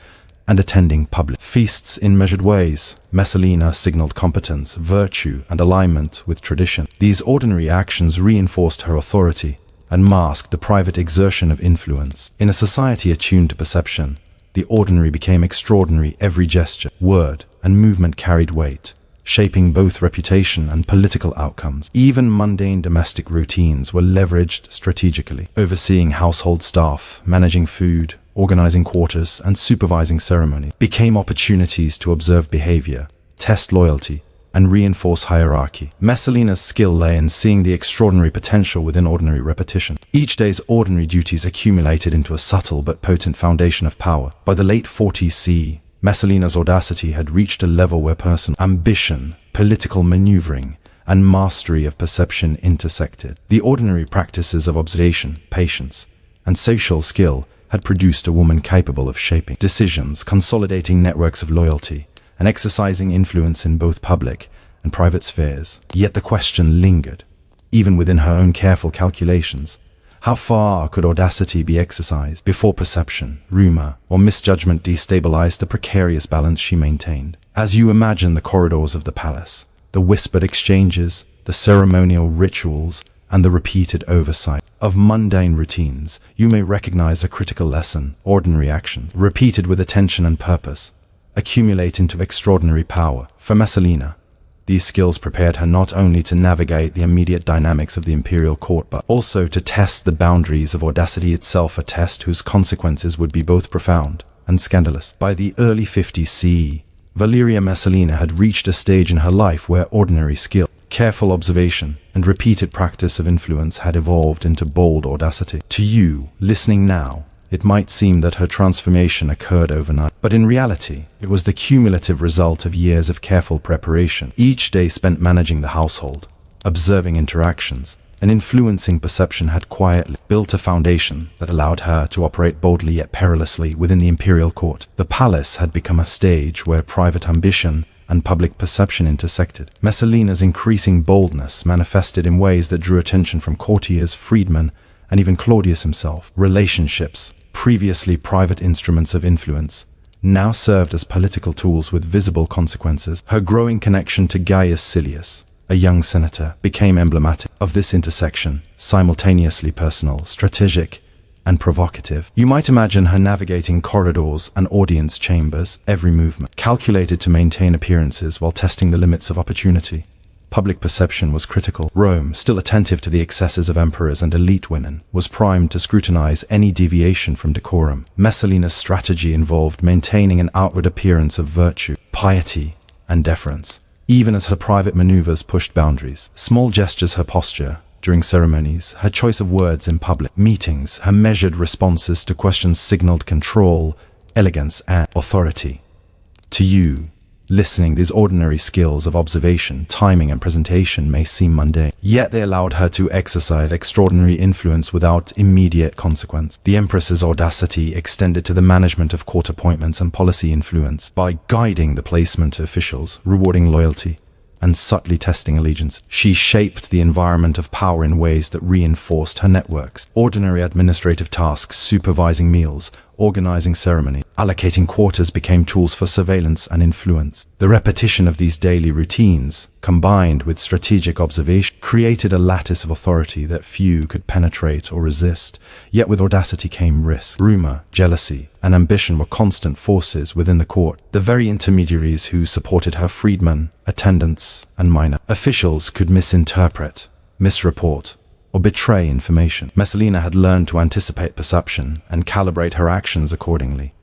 and attending public feasts in measured ways, Messalina signaled competence, virtue, and alignment with tradition. These ordinary actions reinforced her authority and masked the private exertion of influence. In a society attuned to perception, the ordinary became extraordinary. Every gesture, word, and movement carried weight, shaping both reputation and political outcomes. Even mundane domestic routines were leveraged strategically. Overseeing household staff, managing food, organizing quarters, and supervising ceremony became opportunities to observe behavior, test loyalty, and reinforce hierarchy. Messalina's skill lay in seeing the extraordinary potential within ordinary repetition. Each day's ordinary duties accumulated into a subtle but potent foundation of power. By the late 40s CE, Messalina's audacity had reached a level where personal ambition, political maneuvering, and mastery of perception intersected. The ordinary practices of observation, patience, and social skill had produced a woman capable of shaping decisions, consolidating networks of loyalty, and exercising influence in both public and private spheres. Yet the question lingered, even within her own careful calculations: how far could audacity be exercised before perception, rumor, or misjudgment destabilized the precarious balance she maintained? As you imagine the corridors of the palace, the whispered exchanges, the ceremonial rituals, and the repeated oversight of mundane routines, you may recognize a critical lesson. Ordinary actions, repeated with attention and purpose, accumulate into extraordinary power. For Messalina, these skills prepared her not only to navigate the immediate dynamics of the imperial court, but also to test the boundaries of audacity itself, a test whose consequences would be both profound and scandalous. By the early 50s CE, Valeria Messalina had reached a stage in her life where ordinary skill, careful observation, and repeated practice of influence had evolved into bold audacity. To you, listening now, it might seem that her transformation occurred overnight, but in reality, it was the cumulative result of years of careful preparation. Each day spent managing the household, observing interactions, and influencing perception had quietly built a foundation that allowed her to operate boldly yet perilously within the imperial court. The palace had become a stage where private ambition and public perception intersected. Messalina's increasing boldness manifested in ways that drew attention from courtiers, freedmen, and even Claudius himself. Relationships, previously private instruments of influence, now served as political tools with visible consequences. Her growing connection to Gaius Silius, a young senator, became emblematic of this intersection, simultaneously personal, strategic, and provocative. You might imagine her navigating corridors and audience chambers, every movement calculated to maintain appearances while testing the limits of opportunity. Public perception was critical. Rome, still attentive to the excesses of emperors and elite women, was primed to scrutinize any deviation from decorum. Messalina's strategy involved maintaining an outward appearance of virtue, piety, and deference, even as her private maneuvers pushed boundaries. Small gestures, her posture during ceremonies, her choice of words in public meetings, her measured responses to questions signaled control, elegance, and authority. To you, listening, these ordinary skills of observation, timing, and presentation may seem mundane, yet they allowed her to exercise extraordinary influence without immediate consequence. The Empress's audacity extended to the management of court appointments and policy influence. By guiding the placement of officials, rewarding loyalty, and subtly testing allegiance, she shaped the environment of power in ways that reinforced her networks. Ordinary administrative tasks, supervising meals, organizing ceremony, allocating quarters became tools for surveillance and influence. The repetition of these daily routines, combined with strategic observation, created a lattice of authority that few could penetrate or resist. Yet with audacity came risk. Rumor, jealousy, and ambition were constant forces within the court. The very intermediaries who supported her, freedmen, attendants, and minor officials, could misinterpret, misreport, or betray information. Messalina had learned to anticipate perception and calibrate her actions accordingly.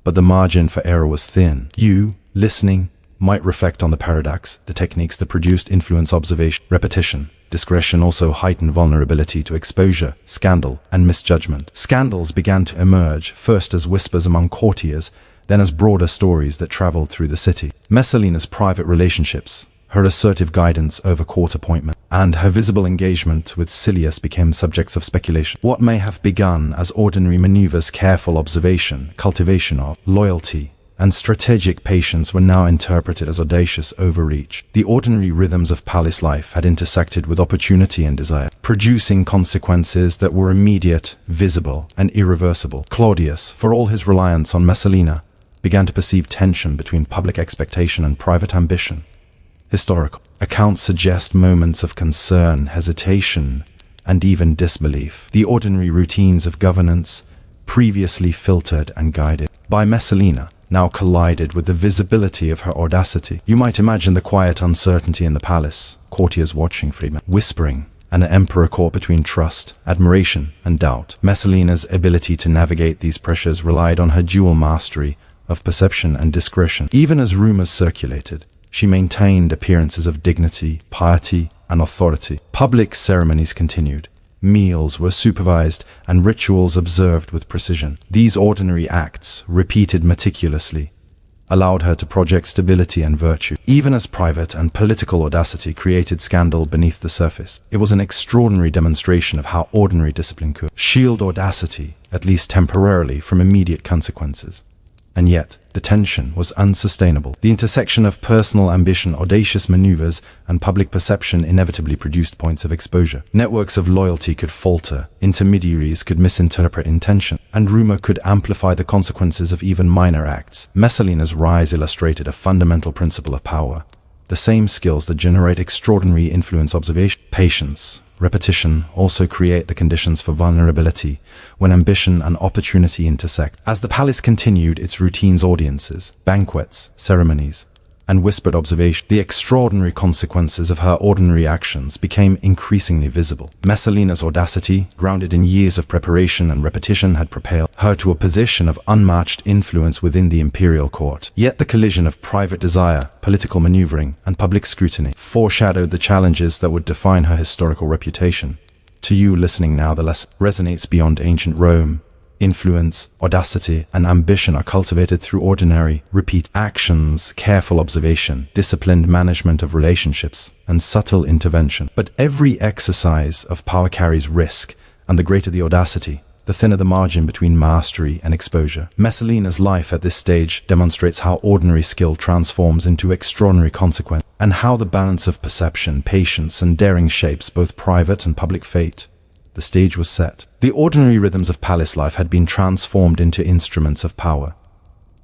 But the margin for error was thin. You, listening, might reflect on the paradox, the techniques that produced influence, observation, repetition. Discretion also heightened vulnerability to exposure, scandal, and misjudgment. Scandals began to emerge, first as whispers among courtiers, then as broader stories that traveled through the city. Messalina's private relationships, her assertive guidance over court appointment, and her visible engagement with Silius became subjects of speculation. What may have begun as ordinary maneuvers, careful observation, cultivation of loyalty, and strategic patience were now interpreted as audacious overreach. The ordinary rhythms of palace life had intersected with opportunity and desire, producing consequences that were immediate, visible, and irreversible. Claudius, for all his reliance on Messalina, began to perceive tension between public expectation and private ambition. Historical accounts suggest moments of concern, hesitation, and even disbelief. The ordinary routines of governance, previously filtered and guided by Messalina, now collided with the visibility of her audacity. You might imagine the quiet uncertainty in the palace, courtiers watching, freedmen whispering, and an emperor caught between trust, admiration, and doubt. Messalina's ability to navigate these pressures relied on her dual mastery of perception and discretion. Even as rumors circulated, she maintained appearances of dignity, piety, and authority. Public ceremonies continued. Meals were supervised and rituals observed with precision. These ordinary acts, repeated meticulously, allowed her to project stability and virtue, even as private and political audacity created scandal beneath the surface. It was an extraordinary demonstration of how ordinary discipline could shield audacity, at least temporarily, from immediate consequences. And yet, the tension was unsustainable. The intersection of personal ambition, audacious maneuvers, and public perception inevitably produced points of exposure. Networks of loyalty could falter, intermediaries could misinterpret intention, and rumor could amplify the consequences of even minor acts. Messalina's rise illustrated a fundamental principle of power. The same skills that generate extraordinary influence, observation, patience, repetition, also create the conditions for vulnerability when ambition and opportunity intersect. As the palace continued its routines, audiences, banquets, ceremonies, and whispered observation, the extraordinary consequences of her ordinary actions became increasingly visible. Messalina's audacity, grounded in years of preparation and repetition, had propelled her to a position of unmatched influence within the imperial court. Yet the collision of private desire, political maneuvering, and public scrutiny foreshadowed the challenges that would define her historical reputation. To you listening now, the lesson resonates beyond ancient Rome. Influence, audacity, and ambition are cultivated through ordinary, repeat actions, careful observation, disciplined management of relationships, and subtle intervention. But every exercise of power carries risk, and the greater the audacity, the thinner the margin between mastery and exposure. Messalina's life at this stage demonstrates how ordinary skill transforms into extraordinary consequence, and how the balance of perception, patience, and daring shapes both private and public fate. The stage was set. The ordinary rhythms of palace life had been transformed into instruments of power.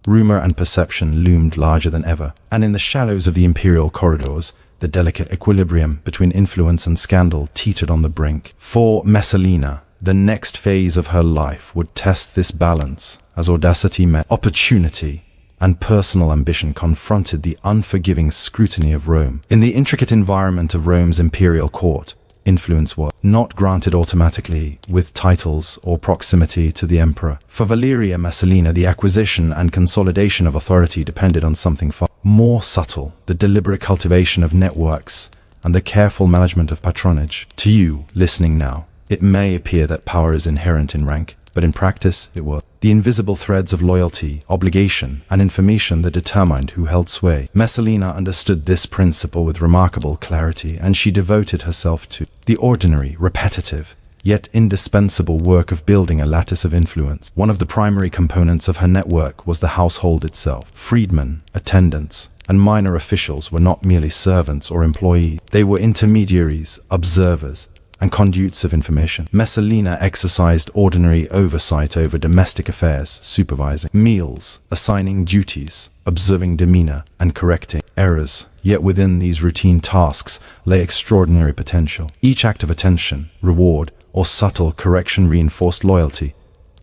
Rumor and perception loomed larger than ever, and in the shallows of the imperial corridors, the delicate equilibrium between influence and scandal teetered on the brink. For Messalina, the next phase of her life would test this balance as audacity met opportunity and personal ambition confronted the unforgiving scrutiny of Rome. In the intricate environment of Rome's imperial court, influence was not granted automatically with titles or proximity to the emperor. For Valeria Messalina, the acquisition and consolidation of authority depended on something far more subtle: the deliberate cultivation of networks and the careful management of patronage. To you, listening now, it may appear that power is inherent in rank, but in practice it was the invisible threads of loyalty, obligation, and information that determined who held sway. Messalina understood this principle with remarkable clarity, and she devoted herself to the ordinary, repetitive, yet indispensable work of building a lattice of influence. One of the primary components of her network was the household itself. Freedmen, attendants, and minor officials were not merely servants or employees. They were intermediaries, observers, and conduits of information. Messalina exercised ordinary oversight over domestic affairs, supervising meals, assigning duties, observing demeanor, and correcting errors. Yet within these routine tasks lay extraordinary potential. Each act of attention, reward, or subtle correction reinforced loyalty,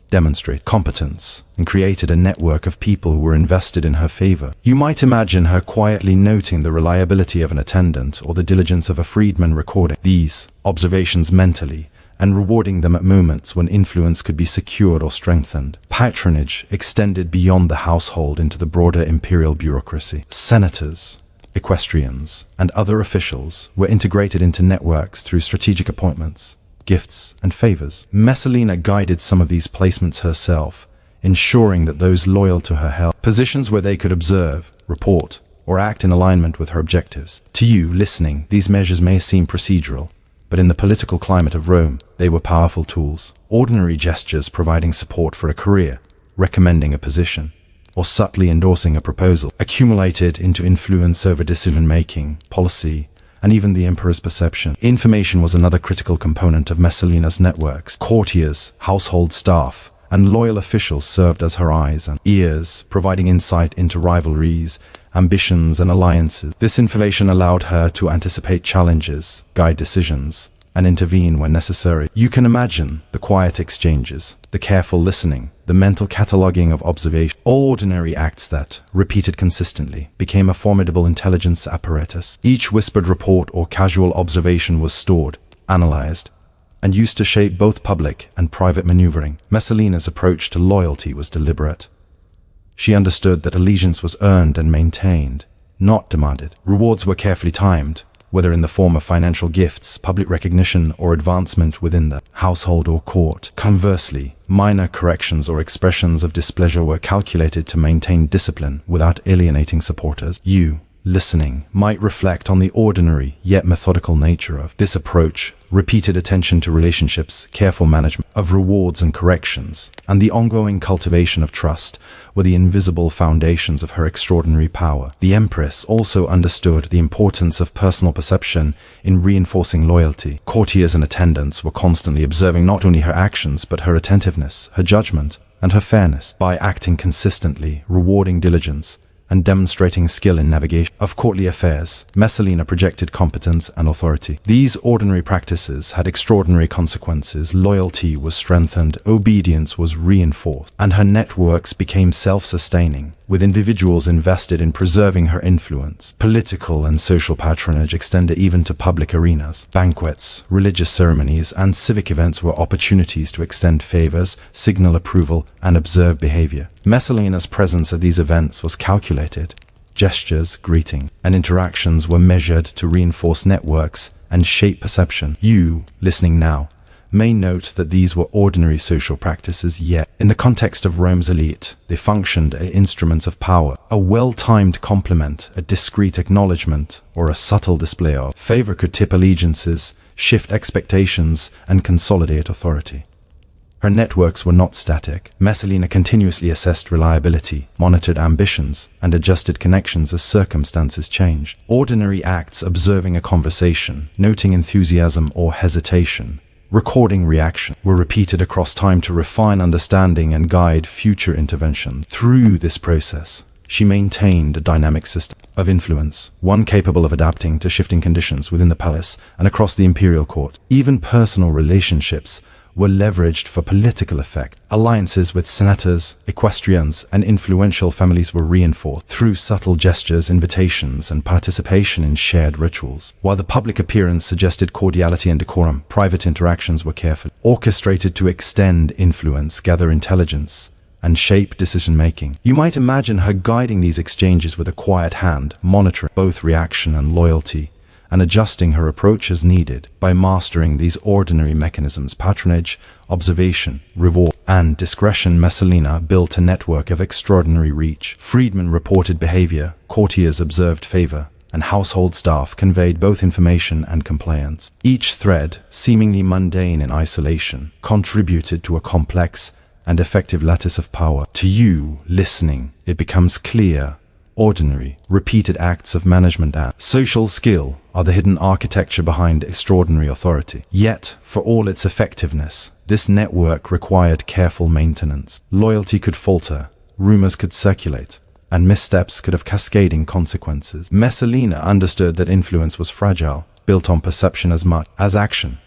demonstrated competence, and created a network of people who were invested in her favor. You might imagine her quietly noting the reliability of an attendant or the diligence of a freedman, recording these observations mentally and rewarding them at moments when influence could be secured or strengthened. Patronage extended beyond the household into the broader imperial bureaucracy. Senators, equestrians, and other officials were integrated into networks through strategic appointments, gifts, and favors. Messalina guided some of these placements herself, ensuring that those loyal to her held positions where they could observe, report, or act in alignment with her objectives. To you, listening, these measures may seem procedural, but in the political climate of Rome, they were powerful tools. Ordinary gestures providing support for a career, recommending a position, or subtly endorsing a proposal accumulated into influence over decision-making, policy, and even the emperor's perception. Information was another critical component of Messalina's networks. Courtiers, household staff, and loyal officials served as her eyes and ears, providing insight into rivalries, ambitions, and alliances. This information allowed her to anticipate challenges, guide decisions, and intervene when necessary. You can imagine the quiet exchanges, the careful listening, the mental cataloging of observation. All ordinary acts that, repeated consistently, became a formidable intelligence apparatus. Each whispered report or casual observation was stored, analyzed, and used to shape both public and private maneuvering. Messalina's approach to loyalty was deliberate. She understood that allegiance was earned and maintained, not demanded. Rewards were carefully timed, whether in the form of financial gifts, public recognition, or advancement within the household or court. Conversely, minor corrections or expressions of displeasure were calculated to maintain discipline without alienating supporters. You, listening, might reflect on the ordinary yet methodical nature of this approach. Repeated attention to relationships, careful management of rewards and corrections, and the ongoing cultivation of trust were the invisible foundations of her extraordinary power. The empress also understood the importance of personal perception in reinforcing loyalty. Courtiers and attendants were constantly observing not only her actions but her attentiveness, her judgment, and her fairness. By acting consistently, rewarding diligence, and demonstrating skill in navigation of courtly affairs, Messalina projected competence and authority. These ordinary practices had extraordinary consequences. Loyalty was strengthened, obedience was reinforced, and her networks became self-sustaining, with individuals invested in preserving her influence. Political and social patronage extended even to public arenas. Banquets, religious ceremonies, and civic events were opportunities to extend favors, signal approval, and observe behavior. Messalina's presence at these events was calculated. Gestures, greeting, and interactions were measured to reinforce networks and shape perception. You, listening now, may note that these were ordinary social practices, yet, in the context of Rome's elite, they functioned as instruments of power. A well-timed compliment, a discreet acknowledgement, or a subtle display of favor could tip allegiances, shift expectations, and consolidate authority. Her networks were not static. Messalina continuously assessed reliability, monitored ambitions, and adjusted connections as circumstances changed. Ordinary acts, observing a conversation, noting enthusiasm or hesitation, recording reaction, were repeated across time to refine understanding and guide future intervention. Through this process, she maintained a dynamic system of influence, one capable of adapting to shifting conditions within the palace and across the imperial court. Even personal relationships were leveraged for political effect. Alliances with senators, equestrians, and influential families were reinforced through subtle gestures, invitations, and participation in shared rituals. While the public appearance suggested cordiality and decorum, private interactions were carefully orchestrated to extend influence, gather intelligence, and shape decision-making. You might imagine her guiding these exchanges with a quiet hand, monitoring both reaction and loyalty, and adjusting her approach as needed. By mastering these ordinary mechanisms, patronage, observation, reward, and discretion, Messalina built a network of extraordinary reach. Freedmen reported behavior, courtiers observed favor, and household staff conveyed both information and compliance. Each thread, seemingly mundane in isolation, contributed to a complex and effective lattice of power. To you, listening, it becomes clear. Ordinary, repeated acts of management and social skill are the hidden architecture behind extraordinary authority. Yet, for all its effectiveness, this network required careful maintenance. Loyalty could falter, rumors could circulate, and missteps could have cascading consequences. Messalina understood that influence was fragile, built on perception as much as action,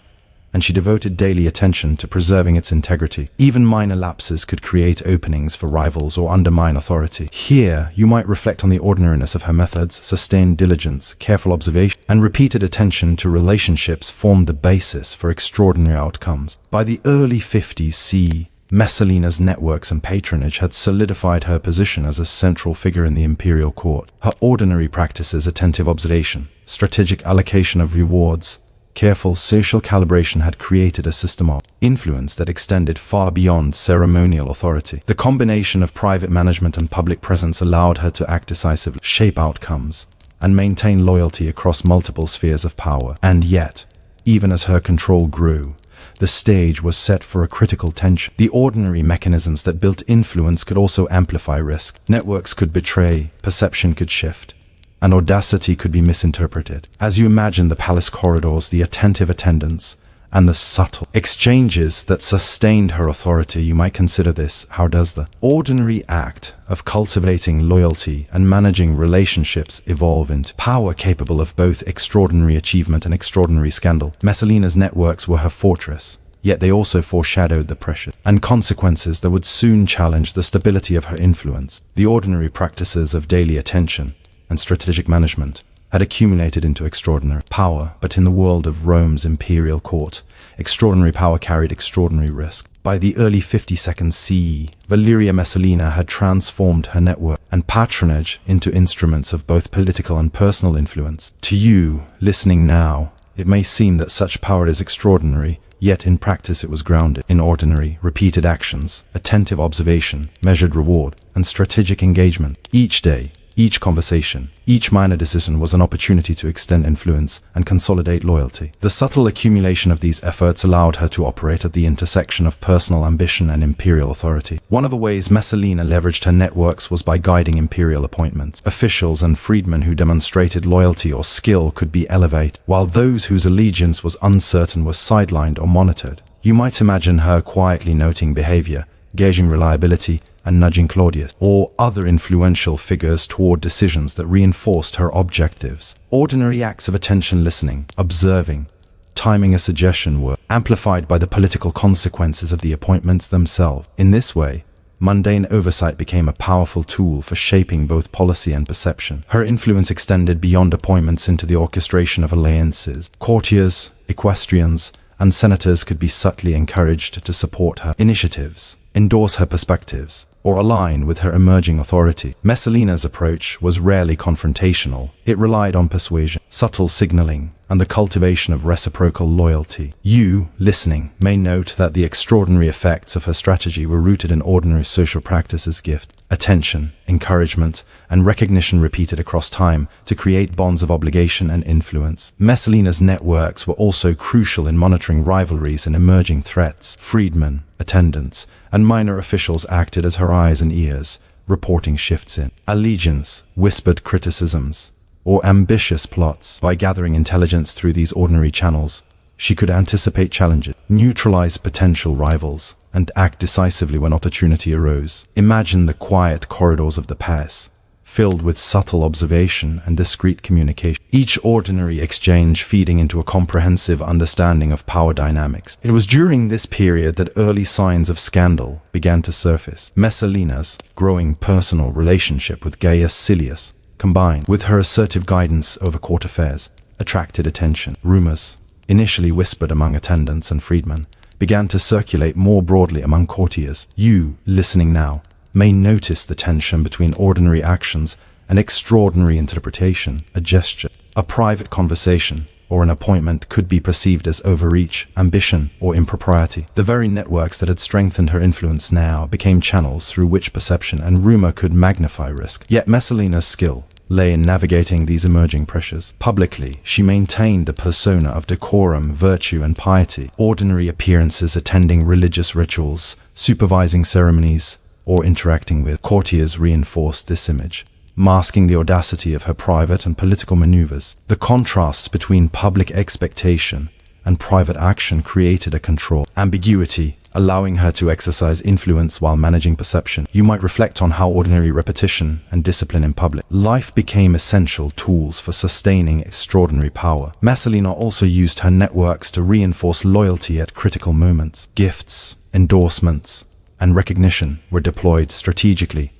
and she devoted daily attention to preserving its integrity. Even minor lapses could create openings for rivals or undermine authority. Here, you might reflect on the ordinariness of her methods. Sustained diligence, careful observation, and repeated attention to relationships formed the basis for extraordinary outcomes. By the early 50s CE, Messalina's networks and patronage had solidified her position as a central figure in the imperial court. Her ordinary practices, attentive observation, strategic allocation of rewards, careful social calibration had created a system of influence that extended far beyond ceremonial authority. The combination of private management and public presence allowed her to act decisively, shape outcomes, and maintain loyalty across multiple spheres of power. And yet, even as her control grew, the stage was set for a critical tension. The ordinary mechanisms that built influence could also amplify risk. Networks could betray, perception could shift, and audacity could be misinterpreted. As you imagine the palace corridors, the attentive attendants, and the subtle exchanges that sustained her authority, you might consider this: how does the ordinary act of cultivating loyalty and managing relationships evolve into power capable of both extraordinary achievement and extraordinary scandal? Messalina's networks were her fortress, yet they also foreshadowed the pressure and consequences that would soon challenge the stability of her influence. The ordinary practices of daily attention and strategic management had accumulated into extraordinary power, but in the world of Rome's imperial court, extraordinary power carried extraordinary risk. By the early 52nd CE, Valeria Messalina had transformed her network and patronage into instruments of both political and personal influence. To you, listening now, it may seem that such power is extraordinary, yet in practice it was grounded in ordinary, repeated actions, attentive observation, measured reward, and strategic engagement. Each day, each conversation, each minor decision was an opportunity to extend influence and consolidate loyalty. The subtle accumulation of these efforts allowed her to operate at the intersection of personal ambition and imperial authority. One of the ways Messalina leveraged her networks was by guiding imperial appointments. Officials and freedmen who demonstrated loyalty or skill could be elevated, while those whose allegiance was uncertain were sidelined or monitored. You might imagine her quietly noting behavior, gauging reliability, and nudging Claudius or other influential figures toward decisions that reinforced her objectives. Ordinary acts of attention, listening, observing, timing a suggestion were amplified by the political consequences of the appointments themselves. In this way, mundane oversight became a powerful tool for shaping both policy and perception. Her influence extended beyond appointments into the orchestration of alliances. Courtiers, equestrians, and senators could be subtly encouraged to support her initiatives, endorse her perspectives, or align with her emerging authority. Messalina's approach was rarely confrontational. It relied on persuasion, subtle signaling, and the cultivation of reciprocal loyalty. You, listening, may note that the extraordinary effects of her strategy were rooted in ordinary social practices: gift, attention, encouragement, and recognition repeated across time to create bonds of obligation and influence. Messalina's networks were also crucial in monitoring rivalries and emerging threats. Freedmen, attendants, and minor officials acted as her eyes and ears, reporting shifts in allegiance, whispered criticisms, or ambitious plots. By gathering intelligence through these ordinary channels, she could anticipate challenges, neutralize potential rivals, and act decisively when opportunity arose. Imagine the quiet corridors of the palace, filled with subtle observation and discreet communication, each ordinary exchange feeding into a comprehensive understanding of power dynamics. It was during this period that early signs of scandal began to surface. Messalina's growing personal relationship with Gaius Silius, combined with her assertive guidance over court affairs, attracted attention. Rumors, initially whispered among attendants and freedmen, began to circulate more broadly among courtiers. You, listening now, may notice the tension between ordinary actions and extraordinary interpretation. A gesture, a private conversation, or an appointment could be perceived as overreach, ambition, or impropriety. The very networks that had strengthened her influence now became channels through which perception and rumor could magnify risk. Yet Messalina's skill lay in navigating these emerging pressures. Publicly, she maintained the persona of decorum, virtue, and piety. Ordinary appearances attending religious rituals, supervising ceremonies, or interacting with courtiers reinforced this image, masking the audacity of her private and political maneuvers. The contrast between public expectation and private action created a control ambiguity, allowing her to exercise influence while managing perception. You might reflect on how ordinary repetition and discipline in public life became essential tools for sustaining extraordinary power. Messalina also used her networks to reinforce loyalty at critical moments. Gifts, endorsements, and recognition were deployed strategically,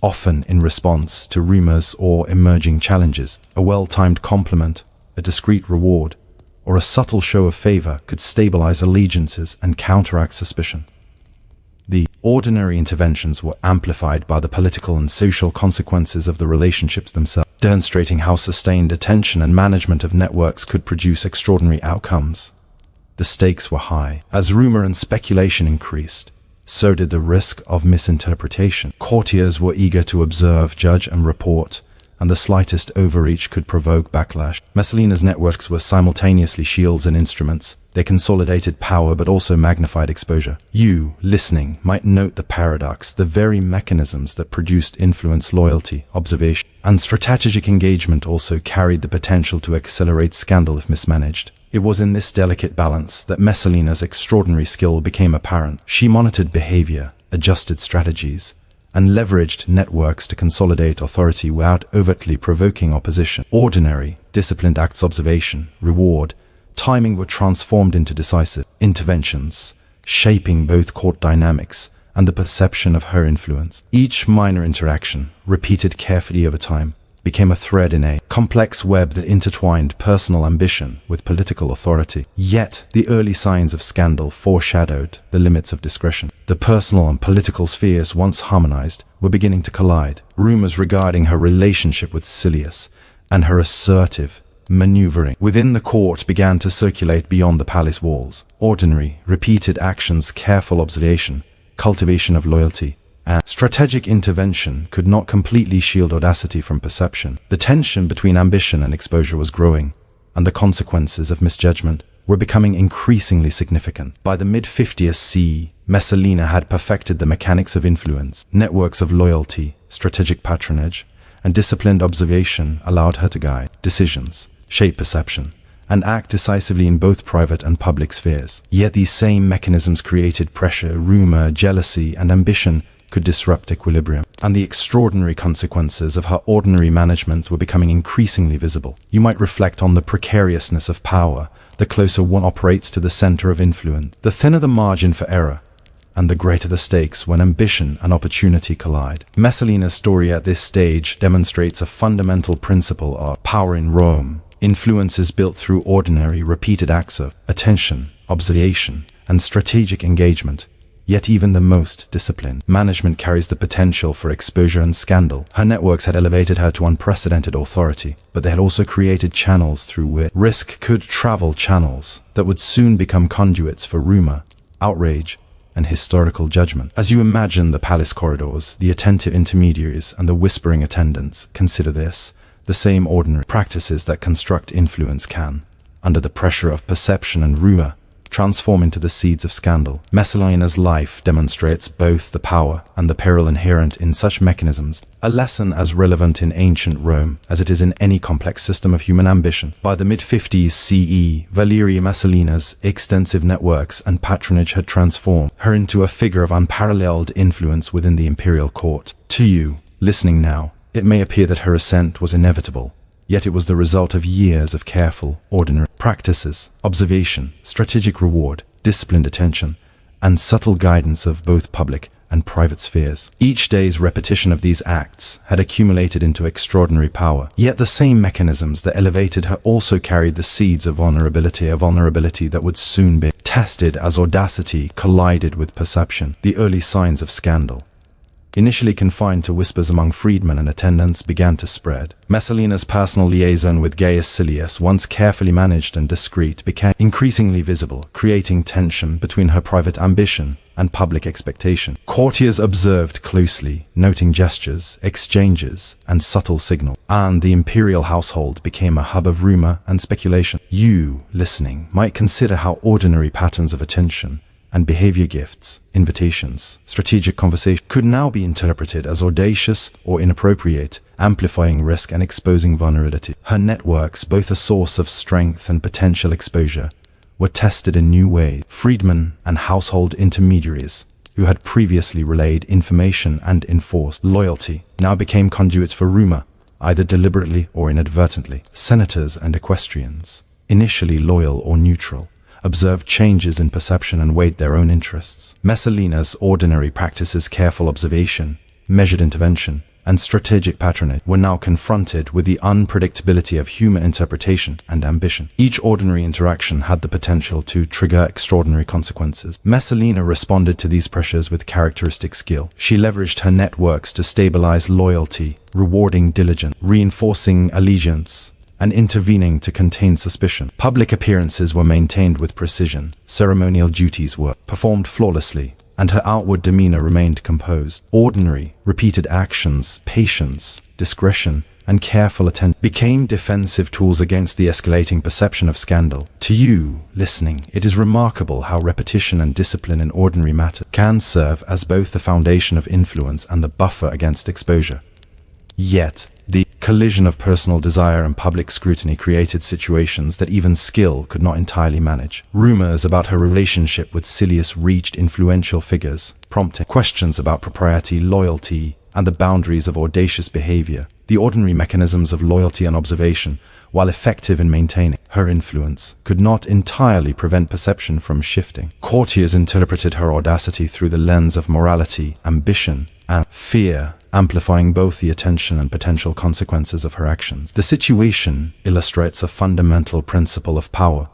often in response to rumors or emerging challenges. A well-timed compliment, a discreet reward, or a subtle show of favor could stabilize allegiances and counteract suspicion. The ordinary interventions were amplified by the political and social consequences of the relationships themselves, demonstrating how sustained attention and management of networks could produce extraordinary outcomes. The stakes were high. As rumor and speculation increased, so did the risk of misinterpretation. Courtiers were eager to observe, judge, and report, and the slightest overreach could provoke backlash. Messalina's networks were simultaneously shields and instruments. They consolidated power but also magnified exposure. You, listening, might note the paradox. The very mechanisms that produced influence, loyalty, observation, and strategic engagement also carried the potential to accelerate scandal if mismanaged. It was in this delicate balance that Messalina's extraordinary skill became apparent. She monitored behavior, adjusted strategies, and leveraged networks to consolidate authority without overtly provoking opposition. Ordinary, disciplined acts, observation, reward, timing were transformed into decisive interventions, shaping both court dynamics and the perception of her influence. Each minor interaction, repeated carefully over time, became a thread in a complex web that intertwined personal ambition with political authority. Yet, the early signs of scandal foreshadowed the limits of discretion. The personal and political spheres, once harmonized, were beginning to collide. Rumors regarding her relationship with Silius and her assertive maneuvering within the court began to circulate beyond the palace walls. Ordinary, repeated actions, careful observation, cultivation of loyalty, and strategic intervention could not completely shield audacity from perception. The tension between ambition and exposure was growing, and the consequences of misjudgment were becoming increasingly significant. By the mid-50s CE, Messalina had perfected the mechanics of influence. Networks of loyalty, strategic patronage, and disciplined observation allowed her to guide decisions, shape perception, and act decisively in both private and public spheres. Yet these same mechanisms created pressure, rumor, jealousy, and ambition could disrupt equilibrium, and the extraordinary consequences of her ordinary management were becoming increasingly visible. You might reflect on the precariousness of power. The closer one operates to the center of influence, the thinner the margin for error, and the greater the stakes when ambition and opportunity collide. Messalina's story at this stage demonstrates a fundamental principle of power in Rome. Influence is built through ordinary, repeated acts of attention, observation, and strategic engagement. Yet even the most disciplined management carries the potential for exposure and scandal. Her networks had elevated her to unprecedented authority, but they had also created channels through which risk could travel, channels that would soon become conduits for rumor, outrage, and historical judgment. As you imagine the palace corridors, the attentive intermediaries, and the whispering attendants, consider this: the same ordinary practices that construct influence can, under the pressure of perception and rumor, transform into the seeds of scandal. Messalina's life demonstrates both the power and the peril inherent in such mechanisms, a lesson as relevant in ancient Rome as it is in any complex system of human ambition. By the mid-50s CE, Valeria Messalina's extensive networks and patronage had transformed her into a figure of unparalleled influence within the imperial court. To you, listening now, It may appear that her ascent was inevitable, yet it was the result of years of careful, ordinary practices, observation, strategic reward, disciplined attention, and subtle guidance of both public and private spheres. Each day's repetition of these acts had accumulated into extraordinary power, yet the same mechanisms that elevated her also carried the seeds of vulnerability, a vulnerability that would soon be tested as audacity collided with perception. The early signs of scandal, initially confined to whispers among freedmen and attendants, began to spread. Messalina's personal liaison with Gaius Silius, once carefully managed and discreet, became increasingly visible, creating tension between her private ambition and public expectation. Courtiers observed closely, noting gestures, exchanges, and subtle signals, and the imperial household became a hub of rumor and speculation. You, listening, might consider how ordinary patterns of attention and behavior, gifts, invitations, strategic conversation, could now be interpreted as audacious or inappropriate, amplifying risk and exposing vulnerability. Her networks, both a source of strength and potential exposure, were tested in new ways. Freedmen and household intermediaries, who had previously relayed information and enforced loyalty, now became conduits for rumor, either deliberately or inadvertently. Senators and equestrians, initially loyal or neutral, observed changes in perception and weighed their own interests. Messalina's ordinary practices, careful observation, measured intervention, and strategic patronage, were now confronted with the unpredictability of human interpretation and ambition. Each ordinary interaction had the potential to trigger extraordinary consequences. Messalina responded to these pressures with characteristic skill. She leveraged her networks to stabilize loyalty, rewarding diligence, reinforcing allegiance, and intervening to contain suspicion. Public appearances were maintained with precision, ceremonial duties were performed flawlessly, and her outward demeanor remained composed. Ordinary, repeated actions, patience, discretion, and careful attention became defensive tools against the escalating perception of scandal. To you, listening, it is remarkable how repetition and discipline in ordinary matters can serve as both the foundation of influence and the buffer against exposure. Yet, the collision of personal desire and public scrutiny created situations that even skill could not entirely manage. Rumors about her relationship with Silius reached influential figures, prompting questions about propriety, loyalty, and the boundaries of audacious behavior. The ordinary mechanisms of loyalty and observation, while effective in maintaining her influence, could not entirely prevent perception from shifting. Courtiers interpreted her audacity through the lens of morality, ambition, and fear, amplifying both the attention and potential consequences of her actions. The situation illustrates a fundamental principle of power.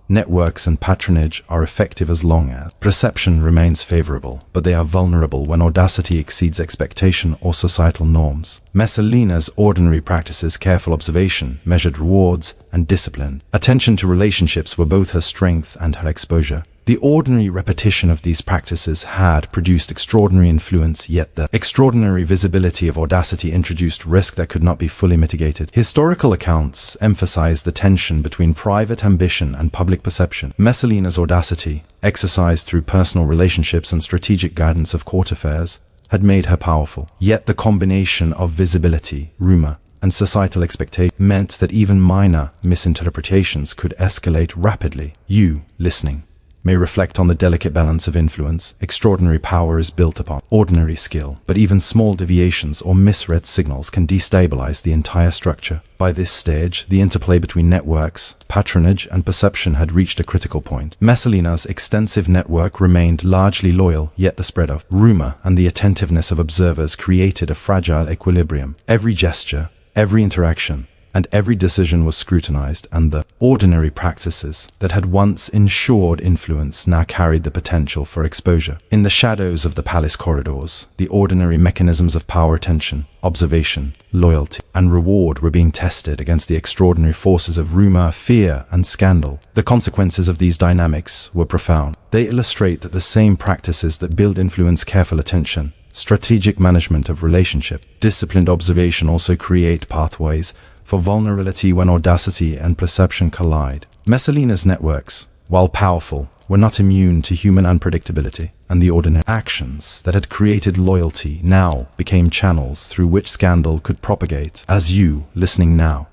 Networks and patronage are effective as long as perception remains favorable, but they are vulnerable when audacity exceeds expectation or societal norms. Messalina's ordinary practices, careful observation, measured rewards, and discipline, attention to relationships were both her strength and her exposure. The ordinary repetition of these practices had produced extraordinary influence, yet the extraordinary visibility of audacity introduced risk that could not be fully mitigated. Historical accounts emphasize the tension between private ambition and public perception. Messalina's audacity, exercised through personal relationships and strategic guidance of court affairs, had made her powerful. Yet the combination of visibility, rumor, and societal expectation meant that even minor misinterpretations could escalate rapidly. You, listening, may reflect on the delicate balance of influence. Extraordinary power is built upon ordinary skill, but even small deviations or misread signals can destabilize the entire structure. By this stage, the interplay between networks, patronage, and perception had reached a critical point. Messalina's extensive network remained largely loyal, yet the spread of rumor and the attentiveness of observers created a fragile equilibrium. Every gesture, every interaction, and every decision was scrutinized, and the ordinary practices that had once ensured influence now carried the potential for exposure. In the shadows of the palace corridors, the ordinary mechanisms of power, attention, observation, loyalty, and reward were being tested against the extraordinary forces of rumor, fear, and scandal. The consequences of these dynamics were profound. They illustrate that the same practices that build influence, careful attention, strategic management of relationship, disciplined observation also create pathways for vulnerability when audacity and perception collide. Messalina's networks, while powerful, were not immune to human unpredictability, and the ordinary actions that had created loyalty now became channels through which scandal could propagate. As you, listening now,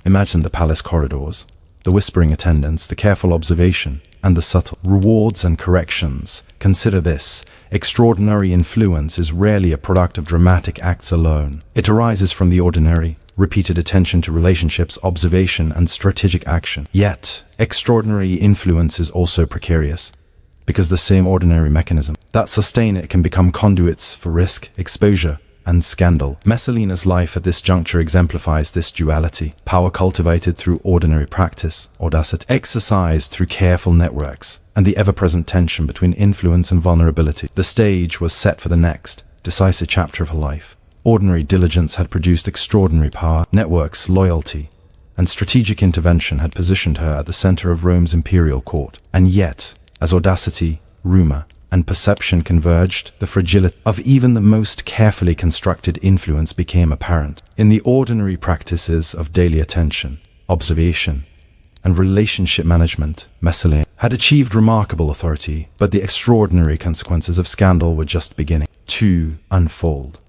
imagine the palace corridors, the whispering attendants, the careful observation, and the subtle rewards and corrections. Consider this: extraordinary influence is rarely a product of dramatic acts alone. It arises from the ordinary, repeated attention to relationships, observation, and strategic action. Yet, extraordinary influence is also precarious, because the same ordinary mechanism that sustain it can become conduits for risk, exposure, and scandal. Messalina's life at this juncture exemplifies this duality: power cultivated through ordinary practice, audacity exercised through careful networks, and the ever-present tension between influence and vulnerability. The stage was set for the next, decisive chapter of her life. Ordinary diligence had produced extraordinary power. Networks, loyalty, and strategic intervention had positioned her at the center of Rome's imperial court. And yet, as audacity, rumor, and perception converged, the fragility of even the most carefully constructed influence became apparent. In the ordinary practices of daily attention, observation, and relationship management, Messalina had achieved remarkable authority, but the extraordinary consequences of scandal were just beginning to unfold.